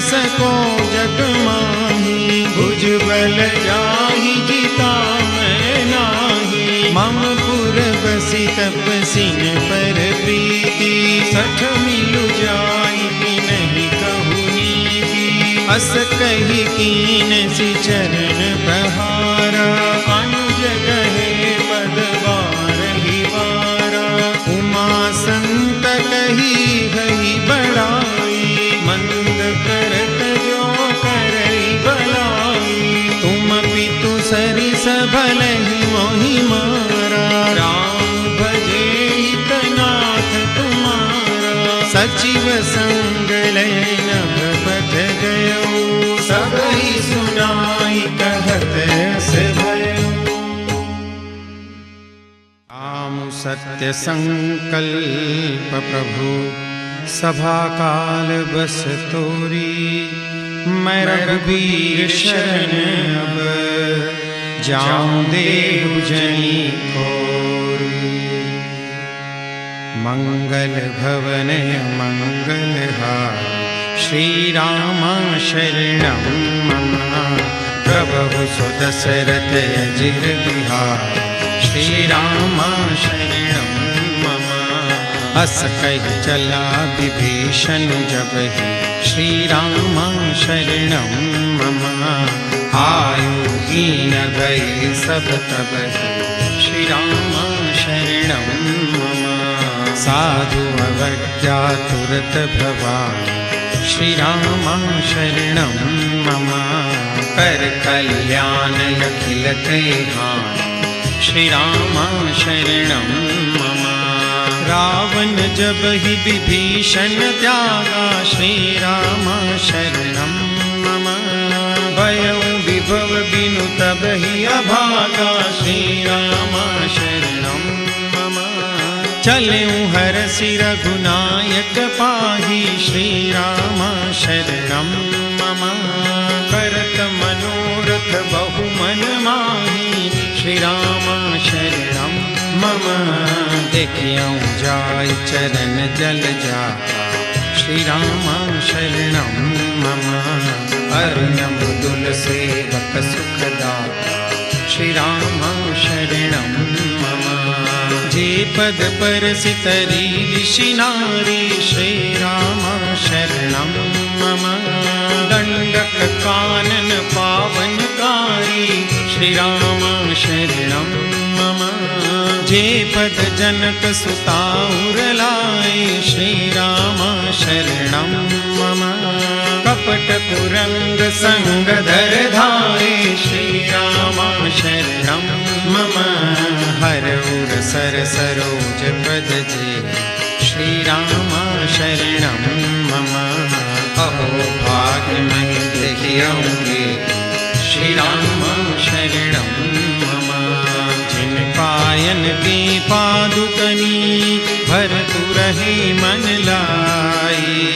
सको जग माही भुजबल जाहि जिता मैं नाही। मम पुर बसि तपसिन पर प्रीति सठ मिलु जाई नहीं कहु नीति। अस कही कीन सि चरण प्रहारा अनुज कहे पद बारहि बारा। उमा संत कही गई बड़ाई मंद करत जो कर कहत अस भयो। राम सत्य संकल्प प्रभु सभा काल बस तोरी, मैं रघुबीर शरण अब जाऊं देहु जनी कोरी। मंगल भवन मंगलहार श्री राम शरणं मम, प्रभु सुदशरथ अजिर बिहार श्री राम शरणं मम। अस कहि चला विभीषण जबहि श्री राम शरणं मम, आयु हीन भय सब तबहि श्री राम शरणं मम। साधु अवज्ञा तुरत भवानि श्री राम शरणं मम, कर कल्याण अखिल हानि श्री राम शरणं मम। रावण जब ही विभीषण त्यागा श्री राम शरणं मम, भयउ विभव बिनु तब ही अभागा श्री राम शरणं मम। चलऊँ हरसि रघुनायक पाहि श्री राम शरणं मम, करत मनोरथ बहु मन माहि श्री राम शरणं मम। देखियौ जाय चरण जल जाता श्री राम शरणं मम, अरुणम दुल सेवक सुखदाता श्री राम शरणं मम। जे पद परसितरी ऋषि नारी श्री राम शरणं मम, दंडक कानन पावनकारी श्री राम शरणं मम। जे पद जनक सुता उरलाए श्री राम शरणं मम, कपट कुरंग संग धर धारे श्री राम शरणं मम। हर उर सर सरोज पद जे श्री राम शरणं मम। अहो भाग्य महि देखियौगे श्री राम शरणं मम। जिन पायन की पादुकनी भरतु रहे मन लाई,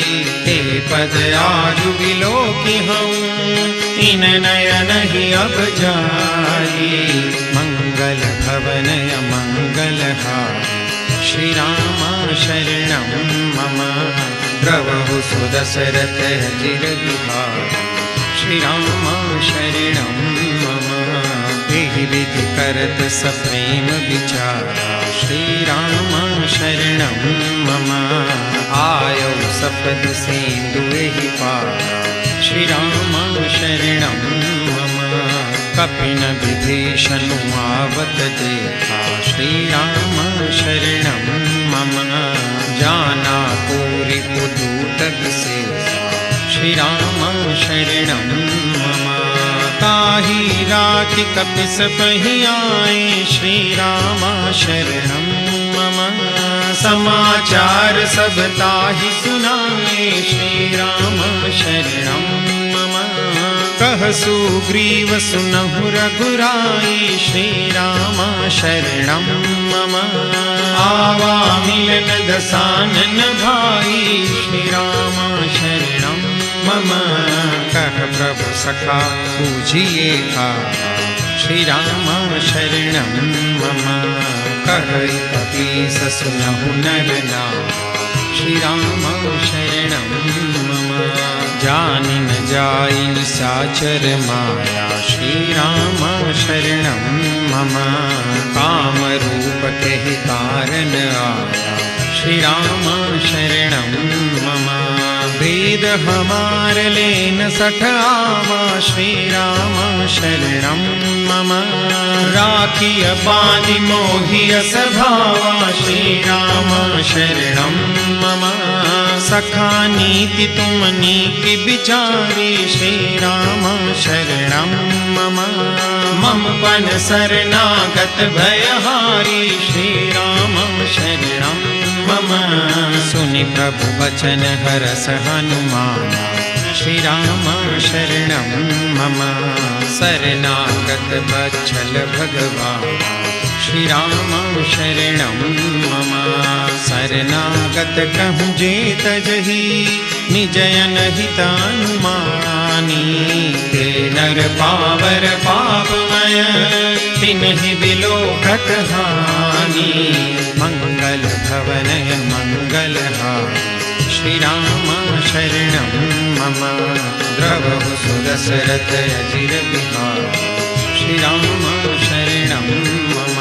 ते पद आजु विलोकि हूँ इन नयन ही अब जाई। मंगल भवन मंगलहार श्री राम शरणं मम, प्रभु सुदशरथ अजिर बिहार श्री राम शरणं मम। एहि विधि करत सप्रेम विचारा श्री राम शरणं मम, आयौ सपद सेंदु एहि पारा श्री राम शरणं मम। कपिन विभीषण आवत देखा श्री राम शरणं मम, जाना पूरि पुदूत विशेषा श्री राम शरणं मम। ताहि राति कपिस पहि आए श्री राम शरणं मम, समाचार सब ताहि सुनाए श्री राम शरणं मम। कह सुग्रीव सुनहु रघुराई श्री राम शरणं मम, आवा मिलन दसानन भाई श्री राम शरणं मम। कह प्रभु सखा बूझिए का श्री राम शरणं मम। कह कपीस सुनहु नर नाम श्री राम शरणं मम। जानि न जाई निशाचर माया श्री राम शरणं मम। काम रूप के कारण आया श्री राम शरणं मम। वेद हमार लेन सठ आवा श्री राम शरणं मम। राखिय बांधि मोहिय सभावा श्री राम शरणं मम। सखा नीति तुम नीति विचारी श्री राम शरणं मम। मम पन शरणागत भयहारी श्री राम शरणं मम। सुनि प्रभु वचन हरस हनुमाना श्रीराम शरणं मम। शरणागत वत्सल भगवान् श्रीराम शरणं मम। शरणागत कहूँ जे तजहि निजयन हितानुमानी। ते नर पावर पापमय तिन्हि विलोकत हानि। मंगल भवनय मंगलहारी श्रीराम शरणं मम। द्रवहु सुदशरथ अजिर बिहारी श्रीराम शरणं मम।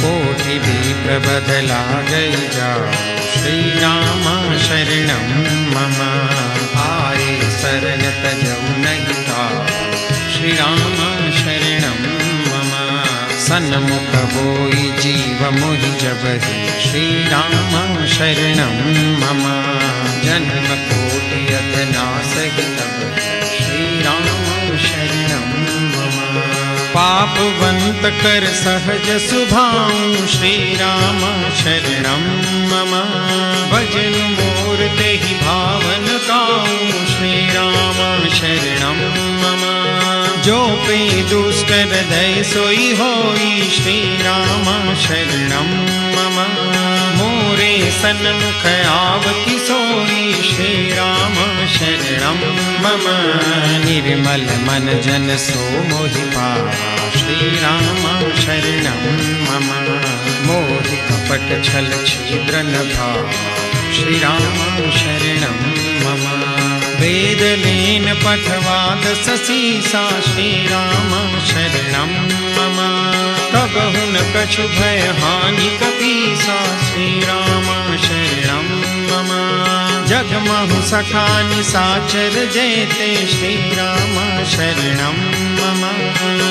कोटि विप्रबध लागै जाओ श्रीराम शरणं मम। आए शरण तजौ नहीं ताओ श्रीराम शरणं मम। सन्मुख होई जीव मोहि जबहि श्रीराम शरणं मम। जन्म कोटि अधनासहि तब श्रीराम शरणं मम। पापवंत कर सहज सुभाऊ श्रीराम शरणं मम। भजन मोर तेहि भावन काऊ श्रीराम शरणं मम। जो पे दुष्ट हृदय सोई होई श्रीराम शरणं मम। मोरे सन्मुख आवति सोई श्रीराम शरणं मम। निर्मल मन जन सो मोहि पावा श्रीराम शरणं मम। मोहि कपट छल छिद्र न भावा श्रीराम शरणं मम। वेद लेन पठवाद ससीसा श्रीराम शरणं मम। कबहु न कछु भय हानि कपीसा श्रीराम शरणं मम। जगमहु सखा निसाचर जयते श्रीराम शरणं मम।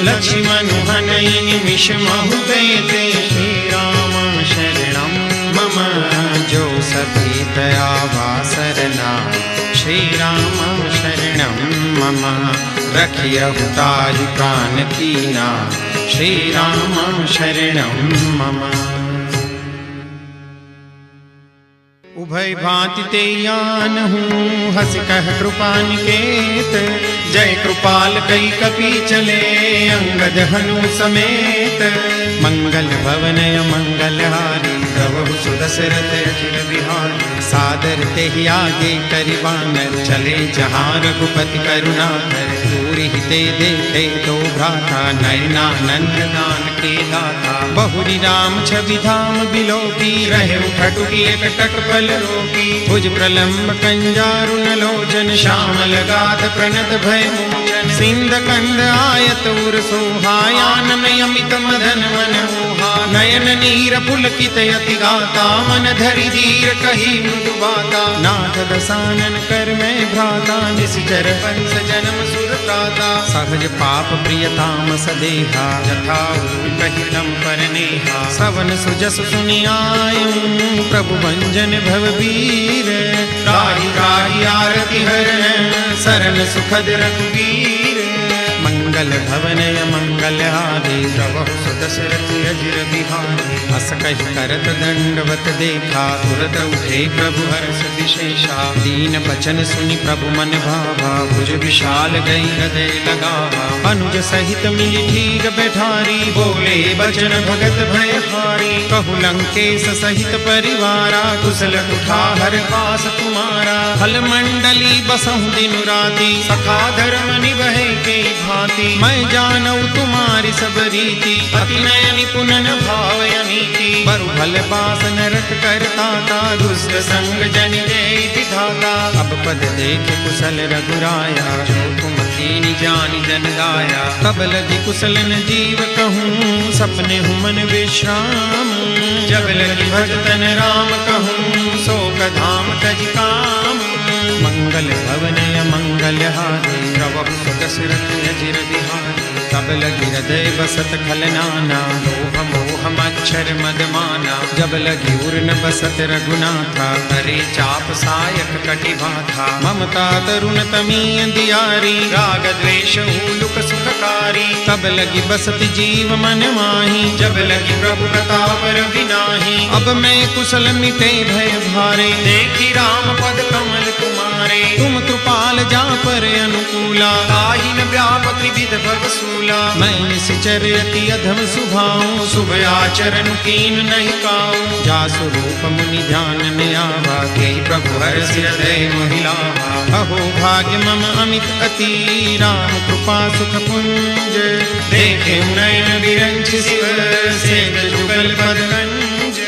लक्ष्मण हनई निमिष महु देते श्रीराम शरणं मम। जो सभी दया वासरना श्रीराम शरणं मम। रखियहु ताहि प्राण कीना श्रीराम शरणं मम। उभय भांति ते आनहूँ हस कह कृपा निकेत। जय कृपाल कई कपि चले अंगद हनु समेत। मंगल भवनय मंगलहारी प्रभु सुदशरथ अजिर बिहारी। सादर तेहि आगे करि वानर चले जहाँ रघुपति करुणाकर। दूरि ते देखे दो भ्राता नयनानंद दान के दाता। बहुरी राम छवि धाम बिलोकी रहे उठटुकी एक टक पल रोकी। भुज प्रलंब कंजारुन लोचन श्यामल गाध प्रणत भय मोचन। सिंध कंद आयत उर सोहायान में अमित मदन मन मोहा। नयन नीर पुलकित यति गाता मन धरि धीर कही मृदु बाता। नाथ दसानन कर में भ्राता निशिचर पंस जन्म सुर प्राता। सहज पाप प्रियताम सदेहा यथा कहितम परनेहा। सवन सुजस सुनि आयु प्रभु भंजन भवबीर। राहि राहि आरति हरण शरण सुखद रघुवीर। मंगल भवनय मंगलहारी प्रभु सुदशरथ अजिर बिहारी। हस कहि करत दंडवत देखा तुरत उठे प्रभु हर्ष विशेषा। दीन बचन सुनि प्रभु मन भावा भुज विशाल गई हृदय लगावा। अनुज सहित मिली ठीक बैठारी बोले बचन भगत भयहारी। कहु लंकेश सहित परिवारा कुशल कुठार पास तुम्हारा। फल मंडली बसहु दिन राति सखा धर्म निभै के भांति। मैं जानऊ तुम्हारी सब रीति अति नय निपुण भावय नीति। बरु भल पास नरक करता था दुष्ट संग जन जय विधाता। अब पद देख कुशल रघुराया जो तुम कीनी जानी जन गाया। तब लगी कुशलन जीव कहूँ सपने हूँ मन विश्राम। जब लगी भजतन राम कहूँ शोक धाम तज काम। मंगल भवनय मंगलहारी प्रभु सुदशरथ अजिर बिहारी। तब लगी हृदय बसत खलनाना लोभ मोह मच्छर मदमाना। जब लगी उर्न बसत रघुनाथा करे चाप सायक कटिभाथा। ममता तरुण तमी अंधियारी राग द्वेष हुलुक सुखकारी। तब लगी बसत जीव मन माही जब लगी प्रभु प्रताप रविनाही। अब मैं कुशल मिटे भय भारे देखी राम पद कमल कुमार। तुम्हारे, तुम कृपाल जा पर अनुकूला, ताहि न व्यापक विविध भव सूला। मैं निश्चर अति अधम सुभाऊं, शुभ आचरण कीन नहीं काऊं। जा स्वरूप मुनि ध्यान में आवा, तेहि प्रभु हर्ष हृदय महिलावा। अहो भाग्य मम अमित अति, राम कृपा सुख पुंज। देखे नयन विरंच शिव, सेज जुगल पदकंज।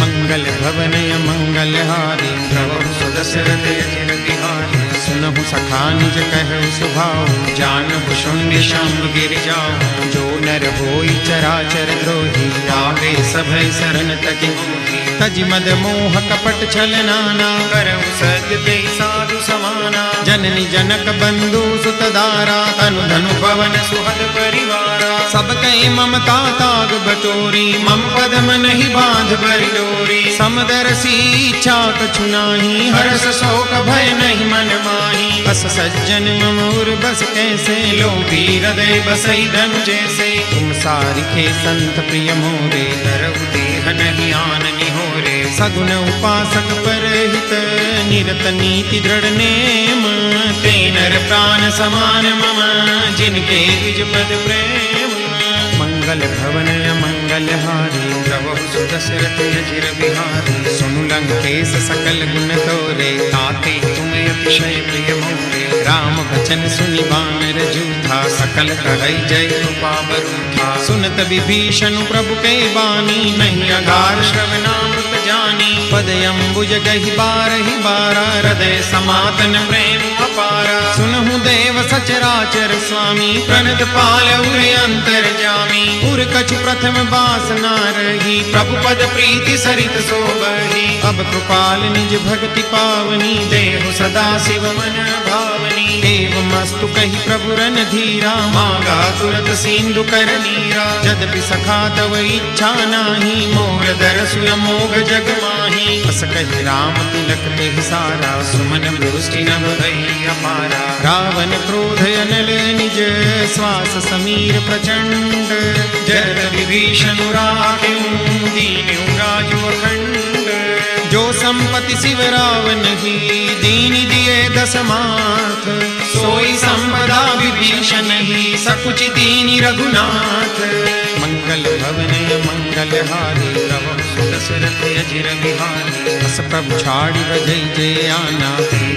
मंगल भवनय मंगल हारी, प्रभु सुदशरथ अजिर बिहारी। सुनहु सखा निज कहु सुभाऊ, जानहु शून्य शंभ गिर जाऊं। जो नर होई चराचर द्रोही, आवे सभय शरण तजि मोहि। तजि मद मोह कपट छल नाना, करहु सत्य तेहि साधु समाना। जननी जनक बंधु सुत दारा, तनु धनु पवन सुहद परिवारा। सब कई ममता ताग बटोरी, मम पद मन ही बांध बरि डोरी। समदरसी इच्छा कछु नाही, हर्ष शोक भय नहीं मन माही। बस सज्जन मम उर बस कैसे, लोभी हृदय बसई धनु जैसे। तुम सारिखे संत प्रिय मोरे, धरहु देह नहीं आन निहोरे। सगुन उपासक परहित, निरत नीति दृढ़ नेम। ते नर प्राण समान मम, जिनके द्विज पद प्रेम। मंगल भवन मंगल हारी, प्रभु सुदशरथ अजिर बिहारी। सुनु लंकेश सकल गुण तोरे, ताते तुम अतिशय प्रिय मोरे। राम वचन सुनि वानर जूठा, सकल कहै जय कृपा बरूठा। सुनत विभीषण प्रभु के बानी, नहीं अगार श्रवणामृत जानी। पद अम्बुज गहि बारहि बारा, हृदय समातन प्रेम अपारा। सुनहु देव सचराचर स्वामी, प्रणत पाल उर अंतर जामी। उर कछु प्रथम वासना रही, प्रभु पद प्रीति सरित सोबही। अब कृपाल निज भक्ति पावनी, देहु सदा शिव मन भावनी। एवमस्तु कहि प्रभु रन धीरा, मांगा तुरत सिंधु कर नीरा। यद्यपि सखा तव इच्छा नाही, मोर दरसु अमोघ जग माही। बस कहि राम तिलक तेहि सारा, सुमन वृष्टि नभ भई अपारा। रावण क्रोध अनल निज, श्वास समीर प्रचंड। जरद विभीषण राखें, दीन्यु राजु अखंड। जो संपत्ति शिव रावण ही, दीन दिए दशमाथ। सोई संपदा विभीषण ही, सकुच दीनि रघुनाथ। मंगल भवन मंगल हारी, प्रभु सुदशरथ अजिर बिहारी। बस प्रभु छाड़ी बजै जय आना,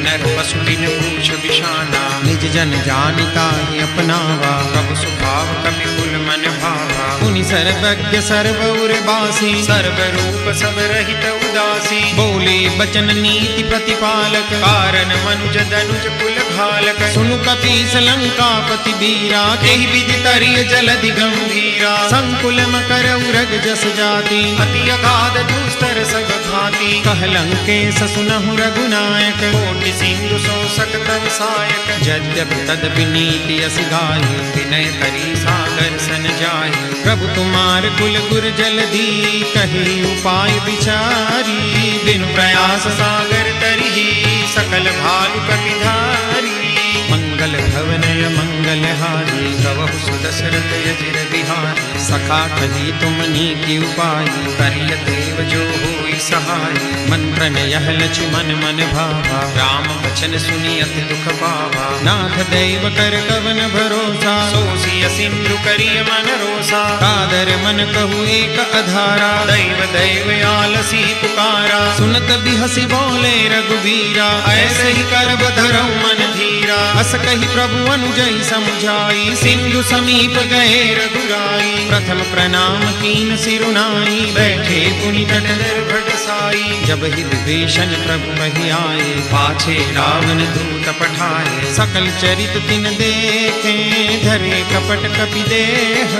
नर पशु बिन पूछ बिशाना। निज जन जानिता ही अपनावा, प्रभु स्वभाव कपि कुल मन भावा। मुनि सर्वज्ञ सर्व उर बासी, सर्व रूप सब रहित उदासी। बोले बचन नीति प्रतिपालक, कारण मनुज दनुज कुल घालक। सुनु कपीस लंकापति बीरा, केहि विधि तरिय जलधि गंभीरा। संकुल मकर उरग जस जाति, अति अगाध दुस्तर सब भांति। कह लंकेश सुनहु रघुनायक, कोटि सिंधु सो सकतम सायक। यद्यपि तदपि नीति अस गाई, विनय करी सागर सन जाई। प्रभु तुम्हार कुल गुर जलधि, कही उपाय विचारी। बिनु प्रयास सागर तरिहि, सकल भालु कपिधारी। मंगल भवन मंगल हारी, प्रभु सुदशरथ अजिर बिहारी। सखा कही तुमनी की उपाय, करिय देव जो होई सहाय। मंत्र यह लक्ष्मण मन भावा, राम वचन सुनि अति दुख पावा। नाथ दैव कर कवन भरोसा, सोसिय सिंधु करिय मन रोसा। कादर मन कहु एक अधारा, दैव दैव आलसी पुकारा। सुनत बिहसी बोले रघुवीरा, ऐसे ही करब धरऊ मन धीरा। अस कही प्रभु अनुजई समुझाई, सिंधु समीप गए रघुराई। प्रथम प्रणाम कीन सिरुनाई, बैठे पुनि तट निर्भट साई। जब ही विभीषण प्रभु कहि आए, पाछे रावण दूत पठाए। सकल चरित तिन देखे, धरे कपट कपि देह।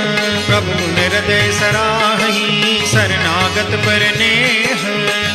प्रभु हृदय सराही, शरणागत पर नेह।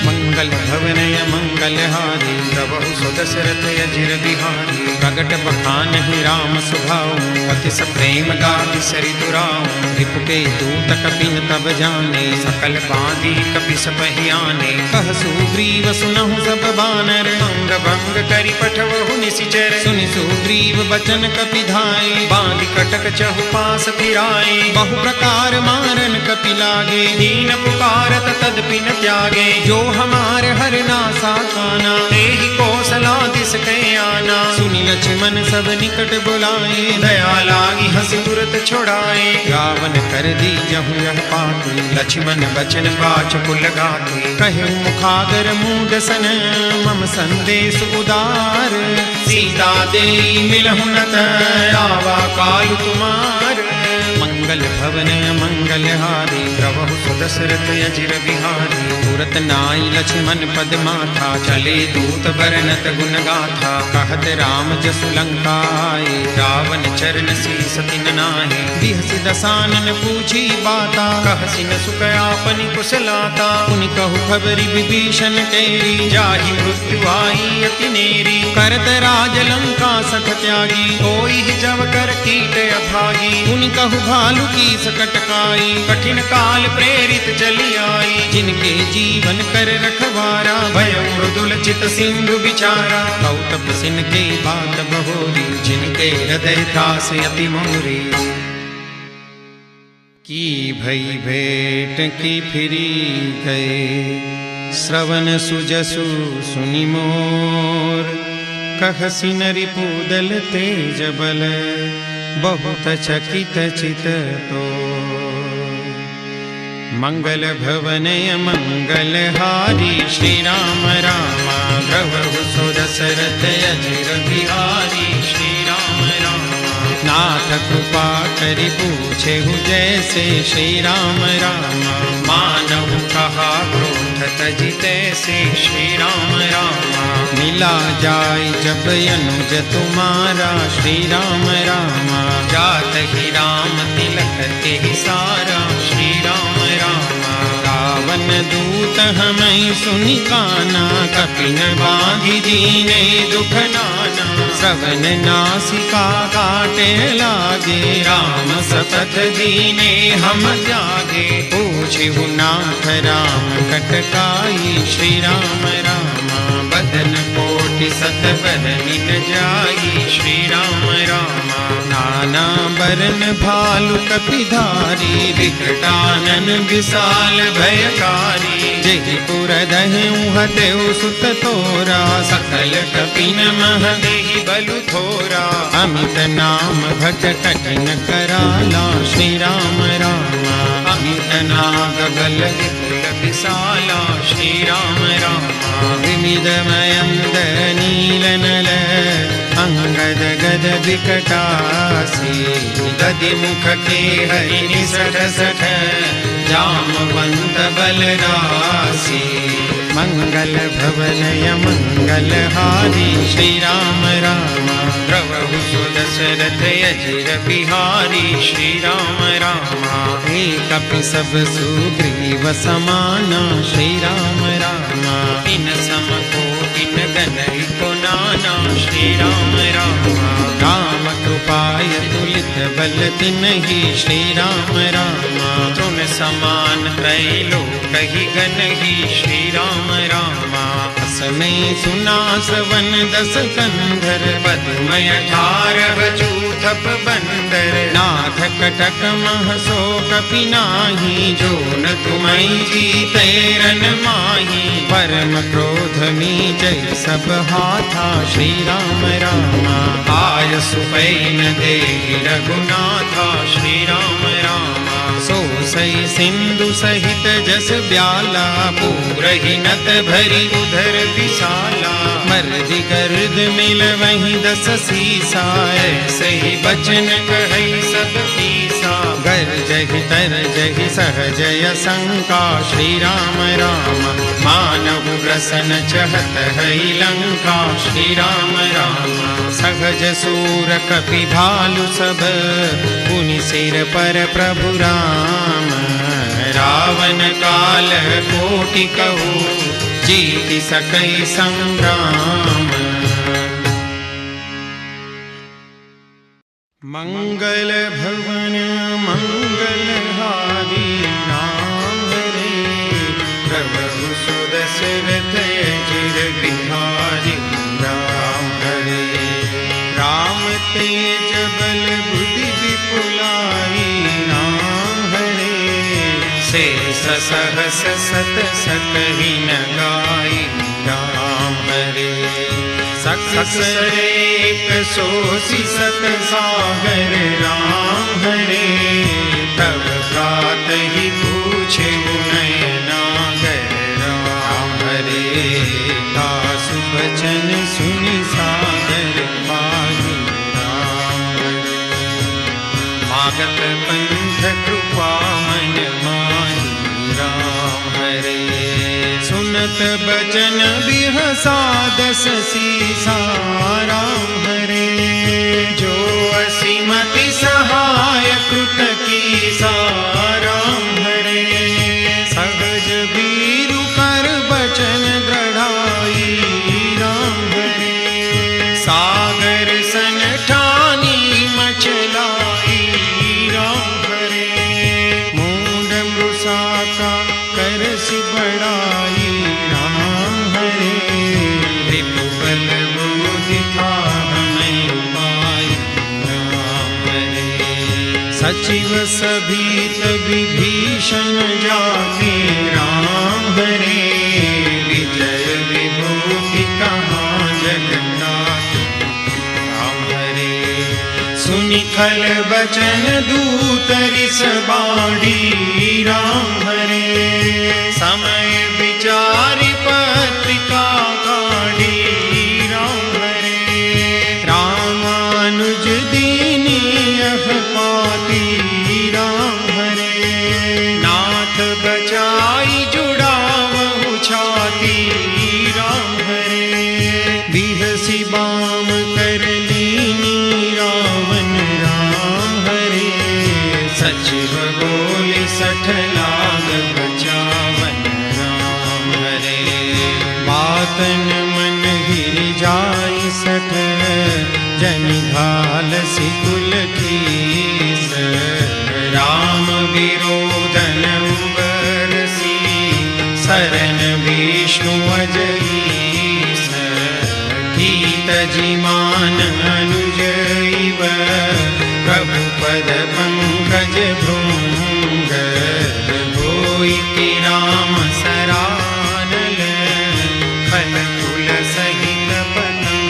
मंगल भवन मंगल हारी, प्रभु सुदशरथ अजिर बिहारी। प्रगट बखान ही राम सुभाऊ, अति प्रेम गाति सरि दुराऊ। रिपु के दूत कपिन तब जाने, सकल बांधी कपि सपहि आने। कह सुग्रीव सुनहु सब बानर, अंग भंग करि पठवहु निशिचर। सुनि सुग्रीव बचन कपि धाय, बांधि कटक चहु पास फिराए। बहु प्रकार मारन कपि लागे, दीन पुकारत तदपि न त्यागे। जो हमार हर नासा काना, तेहि कोस कौशला दिस कै आना। सुनि लक्ष्मण सब निकट बुलाए, दया लागी हंसी तुरत छोड़ाए। रावण कर दी जहु यह पाती, लक्ष्मण बचन बाच कुल गाती। कहे मुखागर मूड सन मम संदेश उदार, सीता दे मिलहु न आवा काल कुमार। मंगल भवन मंगल हारी, प्रभु सुदशरथ अजिर बिहारी। तुरत नाई लक्ष्मण पद माथा, चले दूत बरनत गुण गाथा। कहत राम जसु लंका आए, रावण चरण शीस तिन नाहि। बिहसि दसानन पूछी बाता, कहसि न सुख आपनि कुशलाता। पुनि कहु खबरि विभीषण केरी, जाहि मृत्यु आई अति नेरी। करत राज लंका सठ त्यागी, कोई जब कर कीट अभागी। पुनि कहु भालु की सकटकाई, कठिन काल प्रेरित चली आई। जिनके जीवन कर रखवारा, भय मृदुल चित सिंधु विचारा। कौतप सिन के बात बहोरी, जिनके हृदय त्रास अति मोरी। की भई भेंट की फिरी गए, श्रवण सुजसु सुनि मोर। कहसि नरि पूदल तेज बल, बहुत चकित चित तो। मंगल भवनय मंगल हारी, श्री राम रामा प्रभु सो दशरथ अजिर बिहारी। श्री राम रामा नाथ कृपा करि पूछे जैसे, श्री राम रामा मानहु कहा क्रोध तजि तैसे। श्री राम रामा मिला जाय जब अनुज तुम्हारा। श्री राम रामा जात ही राम तिलक ते सारा। श्री राम रामा रावण दूत हमें सुनि काना, कपिन बांधि दीने दुख नाना। श्रवण नासिका काटे लागे, राम सपथ दीने हम त्यागे। पूछिहु नाथ राम कटकाई, श्री राम रामा बदन कोटि सत बरनिन जाई। श्री राम रामा नाना बरन भालु कपिधारी, विकटानन विशाल भयकारी। जेहि पुर दहु हतेउ सुत तोरा, सकल कपिन मह देहि बलु थोरा। अमित नाम भट कठिन कराला, श्री राम रामा अमित नाग बल विपुल विशाला। श्री राम रामा विमिद मयंद नील नल, अंगद गद विकटासी। दधि मुख के हरिनि सठ सठ, जामवंत बलरासी। मंगल भवनय मंगल हारी, श्री राम रामा प्रभु सो दशरथ अजिर बिहारी। श्री राम रामा एक कपि सब सुग्रीव समाना। श्री राम रामा इन सम कोटिन गनहि को नाना। श्री राम रामा राम कृपाय तुलित बल तिन्हि। श्री राम रामा तृण समान त्रैलोकहि गनहि। श्री राम रामा असमय सुना श्रवण दस कंधर, पद्मय 18 चूथप बंदर। नाथ कटक महसो कपि नाही, जो न तुम्हि जीते रन माही। परम क्रोध मीजै सब हाथा, श्री राम रामा आय सुपैन देहि रघुनाथा। श्री राम रामा सो सई सिंधु सहित जस ब्याला, पूरहि नत भरी उधर विशाला। मर्दि गर्द मिल वहीं दस सीसा, ऐसे ही बचन कहै सब कीसा। गर्जहि तरजहि सहजय शंका, श्री राम रामा मानहु ग्रसन चहत है लंका। श्री राम रामा सहज सूर कपि भालु सब, पुनि सिर पर प्रभु राम। रावण काल कोटि कहु, जीति सकै संग्राम। मंगल भवन मंगल हारी, राम हरे प्रभु सो दशरथ अजिर बिहारी। राम हरे राम तेज बल बुद्धि विपुलाई। राम हरे शेष सहस सत सकहि न गाई। राम हरे सकसरेक सोसी सत सागर राम हरे। तब प्रात ही पूछे नयनागर राम हरे। दासु बचन सुनि सागर पाहि राम हरे। मागत पंथ कृपा मन माहि राम हरे। सुनत बचन बिहसा दस सीसा राम हरे। जो असीमति सहाय कृत कीसा राम हरे। सहज बीरु कर बचन दृढ़ाई राम हरे। सागर सन ठानी मचलाई राम हरे। मूंड मृषा का करसि बड़ाई राम हरे। त्रिभुवन बुद्धि था हमें उपाय राम हरे। सचिव सभीत विभीषण जाके राम हरे। विजय विभूति कहाँ जगन्नाथ राम हरे। सुनि खल बचन दूत रिस बाढ़ी राम हरे। समय विचारि पत्रिका काढ़ी राम हरे। रामानुज दीनी यह पाती राम हरे। नाथ बचाई जुड़ावहु छाती राम हरे। बिहसी बाम कर लीनी रावण राम हरे। सचिव बोले सठ लाग बचावन राम हरे। बातन मन हिर जाय सठ जनि घाल सिकुल कीस। राम विरोधन उबरसी शरण विष्णु अजईस। गीत जिमान अनुज इव प्रभु पद पंकज भृंग। होई कि राम सरानल खल कुल सहित पतंग।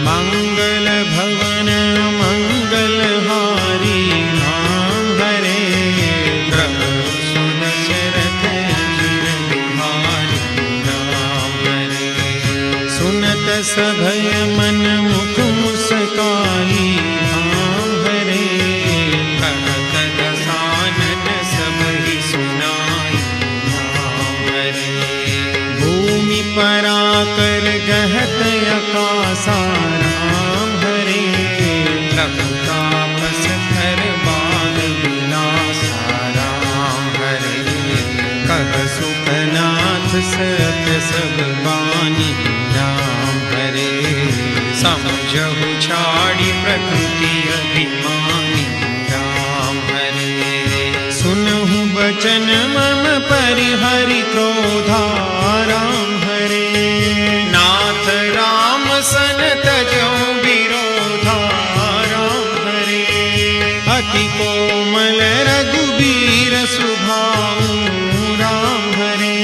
मंगल भवन मंगल हारी राम हरे। प्रभु सुदशरथ अजिर बिहारी राम हरे। सुनत सभय मन मुख मुस्काई राम हरे। कहत दसानन सब ही सुनाई राम हरे। भूमि पराकर गहत आकाशा राम हरे। लखु तापस कर बाग विनाशा राम हरे। कह सुखनाथ सत्य सब बानी राम हरे। समझहु छाड़ी प्रकृति अभिमानी राम हरे। सुनहु बचन मम परिहरि क्रोधा राम हरे। नाथ राम सन तजौ विरोधा राम हरे। अति कोमल रघुबीर सुभाऊ राम हरे।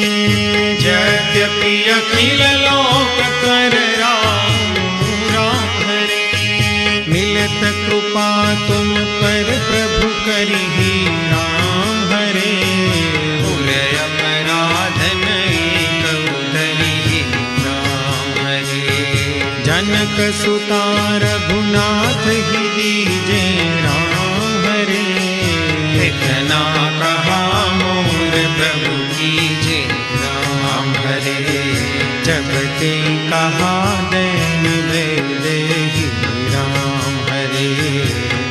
यद्यपि अखिल लोक कर राम हरे। मिलत कृपा तुम पर प्रभु करिहि राम हरे। भूल अपराध नहीं कउतरिहि राम हरे। जनक सुता रघुनाथ ही दीजे राम हरे। इतना कहा मोर प्रभु कीजे राम हरे। जब ते कहा दैन देहि राम हरे।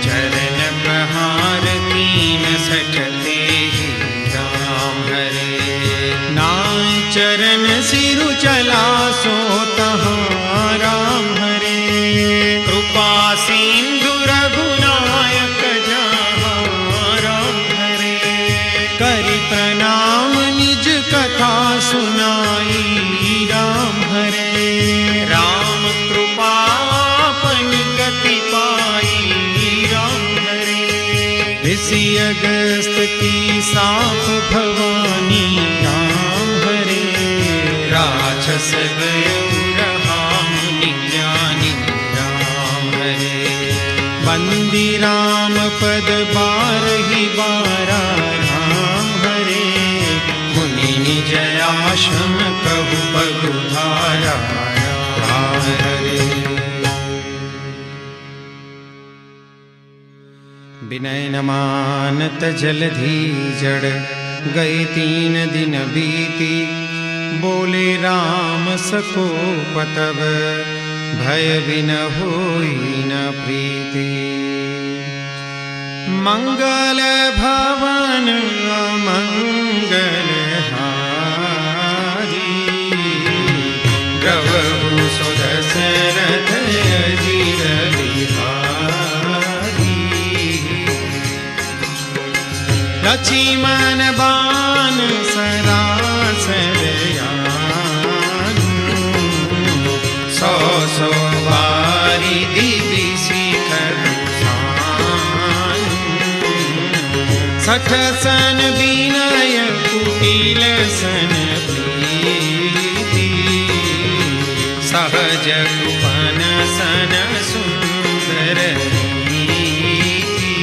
चरण प्रहार तीन सठते ही राम हरे। नाय चरण सिरु चला सो तहाँ राम हरे। कृपा सिंधु रघुनायक जहाँ राम हरे। करि प्रणाम निज कथा सुनाई राम हरे। राम कृपा अपनी गति पाई राम हरे। ऋषि अगस्त की साप भवानी राम हरे। राक्षस गयो रहा राम पद बारहि बारा राम हरे, मुनि निज आश्रम कहु पगुधारा राम हरे। विनय न मानत जलधि जड़, गए 3 दिन बीती, बोले राम सकोप तब, भय बिन होई न प्रीति। मंगल भवन अमंगल हारी, द्रवहु सुदशरथ अजिर बिहारी। लक्ष्मण बाण सरासर सौ सौ बारी दिव्य शिखर सान, 60 सन विनय कुटिल सन प्रीति, सहज कृपन सन सुंदर नीति।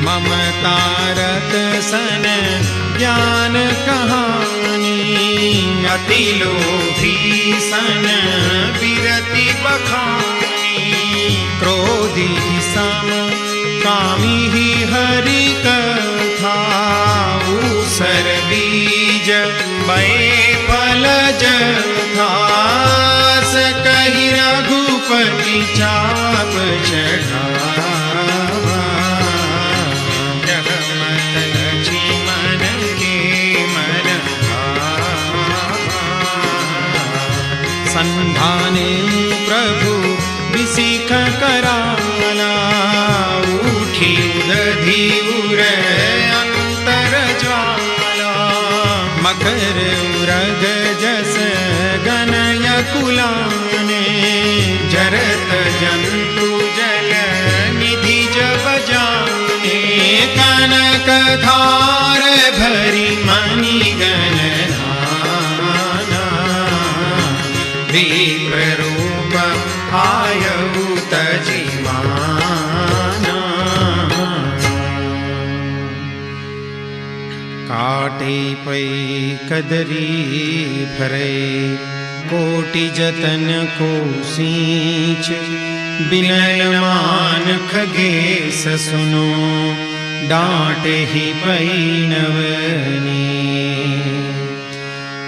ममता रत सन ज्ञान कहानी, अति लोभी सन विरति बखानी। क्रोधी सम कामी ही हरि कथा, ऊसर बीज बए फल जथा। कही रघुपति चाप चढ़ावा, जगमत लक्ष्मण के मन संधाने प्रभु विसिख कराला, उठी उदधि उर अंतर ज्वाला। मकर उरग जस गनय कुलाने, जरत जंतु जल निधि जब जाने। कनक धार भरी मणि गणना, विप्ररूप आयु तजिमाना। काटे पै कदरी भरे, कोटि जतन को सींच। बिनय मान खगेश सुनो, डांटे ही पै नवनी।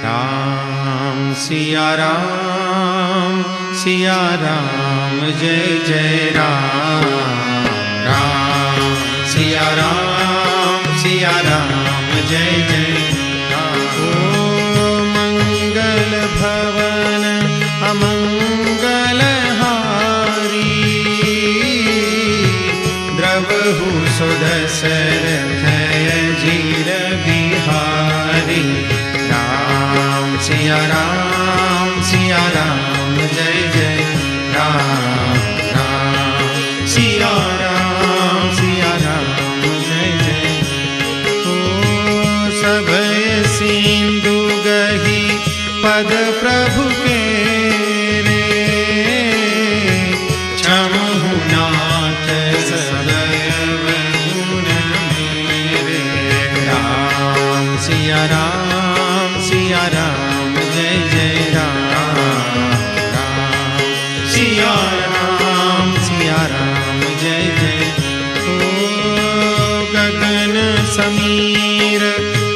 राम सिया राम सिया राम जय जय राम। राम सिया राम जय जय राम। ओ मंगल भवन अमंगल हारी, द्रवहु सुदशरथ अजिर बिहारी। राम सिया राम जय जय राम। राम सिया राम जय जय। ओ सभय सिंधु गही पद प्रभु के रे, क्षमहु नाथ सदैव गुण मेरे। राम सिया राम जय जय राम। राम सिया राम जय जय। ओ गगन समीर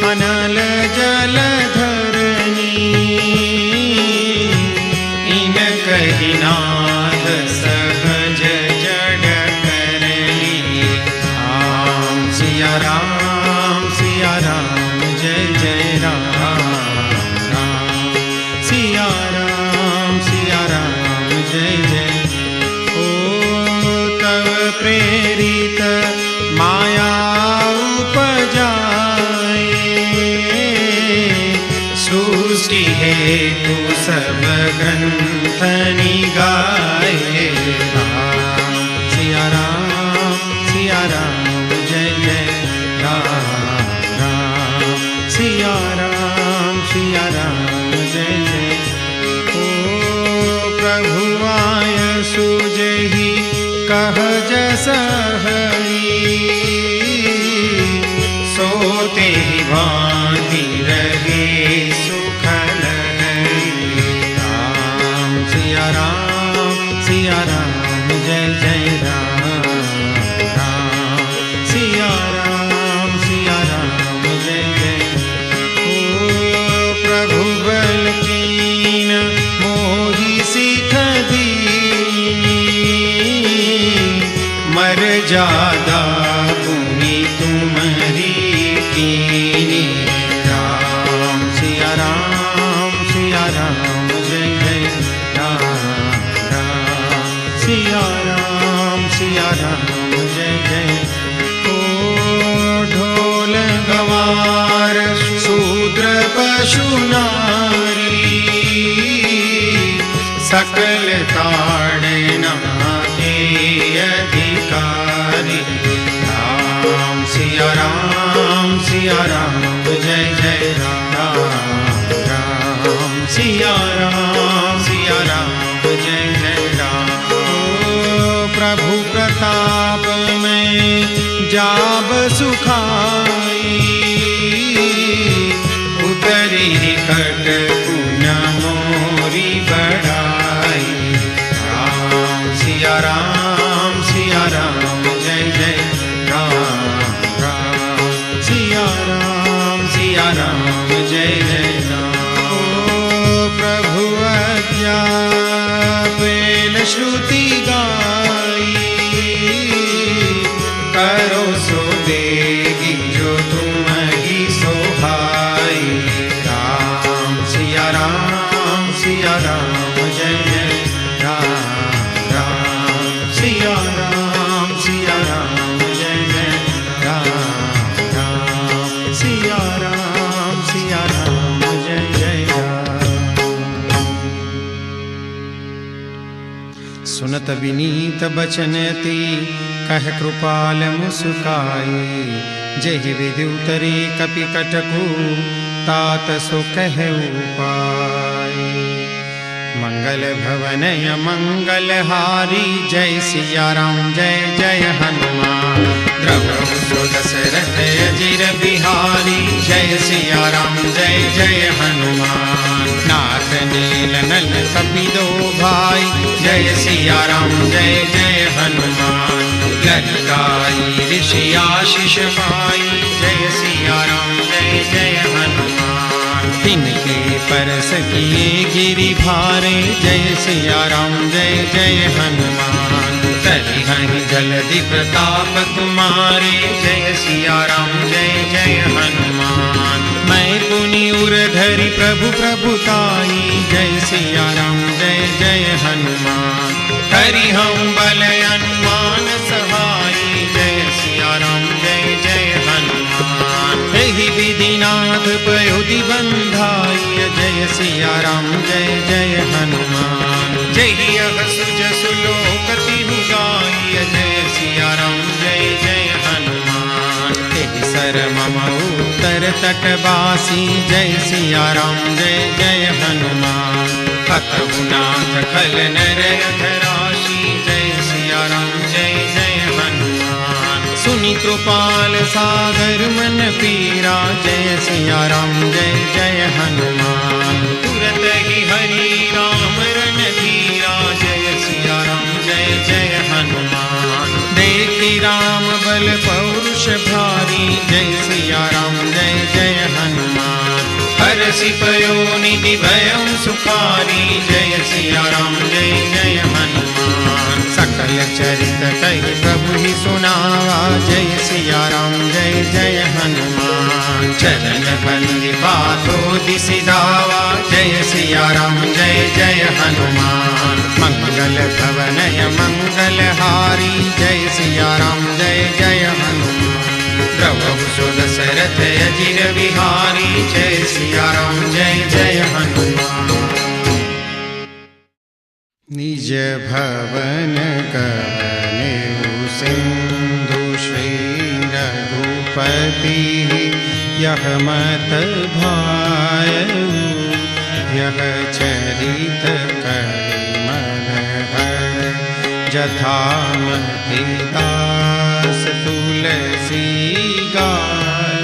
अनल जलधरनी, इन कही नाद सहज जड़ करनी। राम सिया राम जय जय राम। राम सिया राम जय जय। ओ तव प्रेरित माया उपजाए, सृष्टि हेतु सब ग्रंथ निगाए। राम सिया राम जय जय राम। राम सिया राम जय जय। ओ प्रभु आय सुजहि कह जस हरि सोते ही भांति रहे सुखल हरि। राम सिया राम जय जय राम। राम सिया राम जय जय। ओ प्रभु बल कीन मोहि सिख दीनी मर जादा पुनि तुम्हारी कीनी। राम सिया राम जय जय राम। राम सिया राम जय जय। ओ ढोल गवार शूद्र पशु नारी सकल ताड़ना के अधिकारी। राम सिया राम जय जय राम। राम सिया राम जय जय राम। ओ प्रभु प्रताप में जाब सुखाई उतरी कट पुण्य मोरी बढ़ाई। राम सिया राम जय जय राम। राम सिया राम जय जय राम। ओ प्रभु आज्ञा पेल श्रुति गाई करो सो देगी जो तुम्हारी सोहाई। राम सिया राम जय जय राम। राम सिया राम जय जय राम। राम सिया राम जय जय राम। सुनत विनीत बचन अति कह कृपाल मुस्काई। जहि विधि उतरे कपि कटकु तात सो कह उपाय। मंगल भवनय मंगल हारी जय सिया राम जय जय हनुमान। द्रवहु सो दशरथ अजिर बिहारी जय सिया राम जय जय हनुमान। नाथ नील नल कपिलो भाई जय सिया राम जय जय हनुमान। ललिताई ऋषि आशीष पाई जय सिया राम जय जय हनुमान। तिनके परस किए गिरि भारे जय सिया राम जय जय हनुमान। तरिहनि जलधि प्रताप तुम्हारे जय सिया राम जय जय हनुमान। मैं पुनि उर धरि प्रभु प्रभुताई जय सिया राम जय जय हनुमान। हरि हम बल अनुमान सहाई जय सिया राम जय जय हनुमान। एहि विधिनाथ पयोधि बंधाई जय सिया राम जय जय हनुमान। जय सुज सुलोकति गाई जय सिया राम जय जय हनुमान। तेहि सर मम उत्तर तटवासी जय सिया राम जय जय हनुमान। हतहु नाथ खल नर राशि जय सिया राम जय जय हनुमान। सुनि कृपाल सागर मन पीरा जय सिया राम जय जय हनुमान। तुरत ही हरि राम रन धीरा जय सिया राम जय जय हनुमान। देखी राम बल पौरुष भारी जय सिया राम जय जय हनुमान। हरषि पयो निधि भयं सुखारी जय सिया राम जय जय हनुमान। सकल चरित कहि प्रभु ही सुनावा जय सिया राम जय जय हनुमान। चरण बंदी बातो दिसि धावा जय सिया राम जय जय हनुमान। मंगल भवनय मंगल हारी जय सिया राम जय जय हनुमान। द्रवहु सो दशरथ अजिर बिहारी जय सिया राम जय जय हनुमान। निज भवन कवनेउ सिंधु श्री रघुपति यह मत भायउ। यह चरित करि मन हर जथा मति दास तुलसी गाय।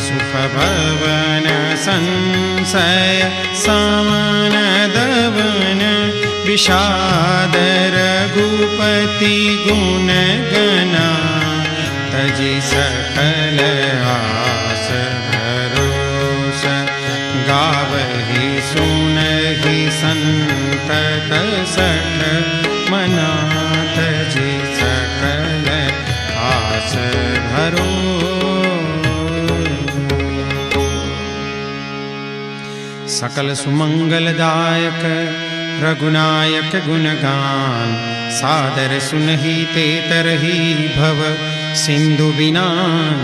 सुख भवन संशय समन दवन विषाद रघुपति गुण गना। तजि सकल आस भरोस गावहि सुनहि संतत सठ मना। तजि सकल आस भरोस। सकल सुमंगलदायक रघुनायक गुणगान। सादर सुनहि ते तरहि भव सिंधु बिना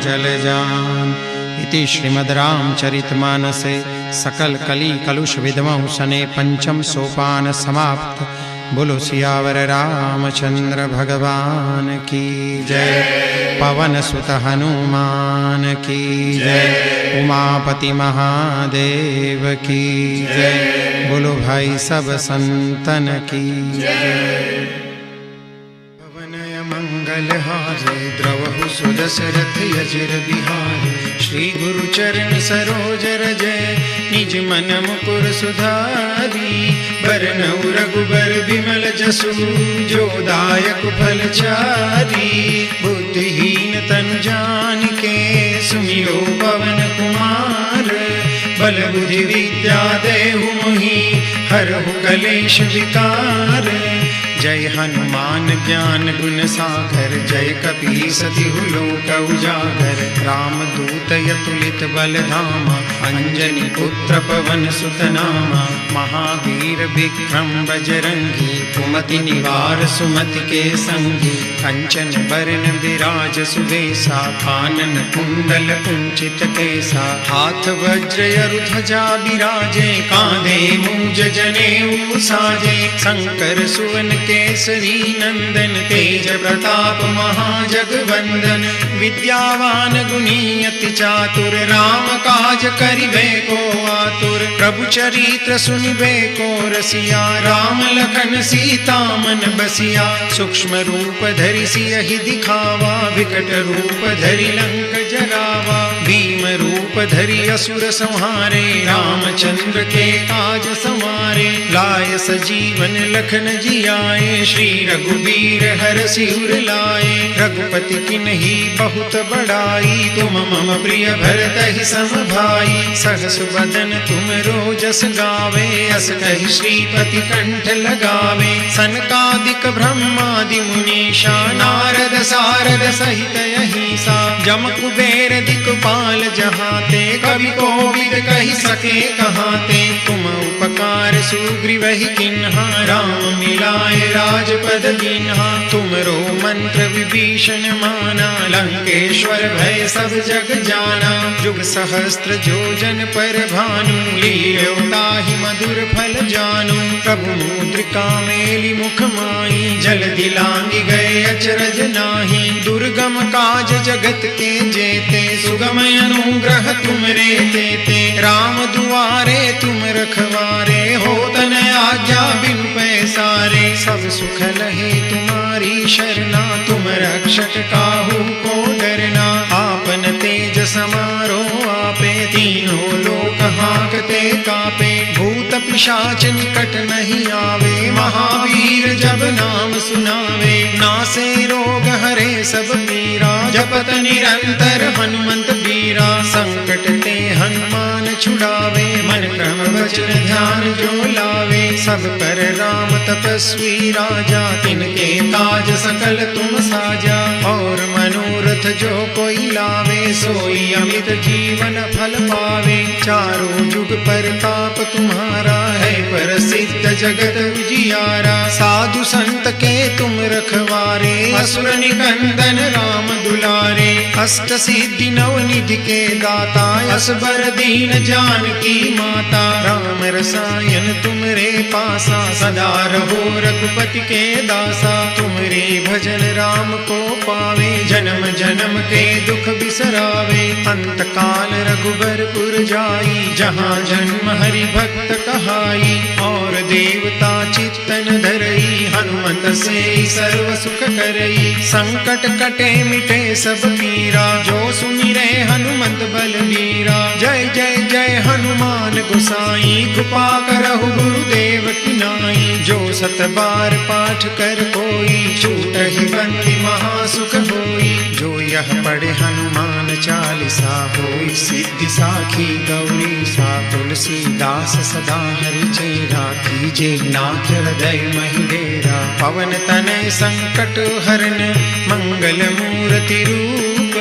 जल जान। इति श्रीमद् रामचरितमानसे सकल कली कलुष विद्मौ सने पंचम सोपान समाप्त। बोलो सियावर रामचंद्र भगवान की जय। पवन सुत हनुमान की जय। उमापति महादेव की जय। बोलो भाई सब संतन की जय। मंगलहारी द्रवहु सुदशरथ यजिर बिहारी। श्री गुरु चरण सरोज रजय निज मन मुकुर सुधारी। बरनउँ रघुबर बिमल जसु जो दायक फल चारी। बुद्धिहीन तनु जानिके सुमिरो पवन कुमार। बल बुद्धि विद्या देहु मोहि हरहु कलेश विकार। जय हनुमान ज्ञान गुण सागर। जय कपीस तिहु लोक उजागर। रामदूत अतुलित बल धामा। अंजनी पुत्र पवन सुत नामा। महावीर विक्रम बजरंगी। कुमति निवार सुमति के संगी। कंचन बरन विराज सुबेसा। कानन कुंडल कुंचित केसा। हाथ वज्र अरु ध्वजा बिराजे। कांधे मूंज जनेऊ साजे। शंकर सुवन केसरी नंदन। तेज प्रताप महाजगवंदन। विद्यावान गुणी अति चातुर। राम काज करिबे को आतुर। प्रभु चरित्र सुनिबे को रसिया। राम लखन सीता मन बसिया। सूक्ष्म रूप धरि सियहि दिखावा। विकट रूप धरि लंक जरावा। भीम रूप धरि असुर संहारे। रामचंद्र के काज संवारे। लाय सजीवन लखन जियाए। श्री रघुबीर हरषि उर लाए। रघुपति किन्ही बहुत बड़ाई। तुम मम प्रिय भरतहि सम भाई। सहस बदन तुम रोजस गावे। अस कहि श्रीपति कंठ लगावे। सनकादिक ब्रह्मादि मुनीषा। नारद सारद सहित अहिसा। जम कुबेर दिक्पाल जहाते। कवि कोविद कहि सके कहाते। तुम उपकार सुग्रीवहि किन्हा। राम मिलाए राजपद दीन्हा। तुमरो मंत्र विभीषण माना। लंकेश्वर भय सब जग जाना। जुग सहस्त्र जोजन पर भानु। लील्यो ताहि मधुर फल जानू। प्रभु मुद्रिका मेलि मुख माहि। जलधि लांघि गए अचरज नाही। दुर्गम काज जगत के जेते। सुगम अनुग्रह तुमरे तेते। राम दुआरे तुम रखवारे। होत न आज्ञा बिनु पैसारे। सब सुख लहे तुम्हारी शरणा। तुम रक्षक काहू को डरना। आपन तेज समारो आपे। तीनों लोक हांकते कापे। भूत पिशाच निकट नहीं आवे। महावीर जब नाम सुनावे। नासे रोग हरे सब पीरा। जपत निरंतर हनुमंत बीरा। संकट ते हनुमान छुड़ावे। मन क्रम वचन ध्यान जो लावे। सब पर राम तपस्वी राजा। तिनके काज सकल तुम साजा। और मनोरथ जो कोई लावे। सोई अमित जीवन फल पावे। चारों जुग परताप तुम्हारा है। प्रसिद्ध जगत उजियारा। साधु संत के तुम रखवारे। असुर निकंदन राम दुलारे। अष्ट सिद्धि नव निधि के दाता। असबर दीन जानकी माता। राम रसायन तुमरे पासा। सदा रहो रघुपति के दासा। तुमरे भजन राम को पावे। जन्म जन्म के दुख बिसरावे। अंत काल रघुबरपुर जाई। जहाँ जन्म हरि भक्त कहाई। और देवता चित्तन धरई। हनुमंत से सर्व सुख करई, संकट कटे मिटे सब पीरा, जो सुमिरे हनुमंत बलबीरा। जय जय जय हनुमान गोसाई, कृपा करहु गुरुदेव की नाई। जो सत बार पाठ कर कोई, छूटहि बंदी महासुख होई। जो यह पढ़े हनुमान चालीसा, होई सिद्धि साखी गौरी सा। तुलसीदास सदा हरि चेरा, कीजे नाथ हृदय महि डेरा। पवन तनय संकट हरन, मंगल मूर्ति रूप।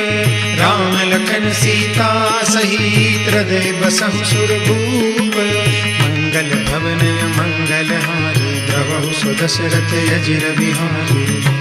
राम लखन सीता सहित, हृदय बसहु सुरभूप। मंगल भवन मंगल हारी, द्रवहु सुदशरथ अजिर बिहारी।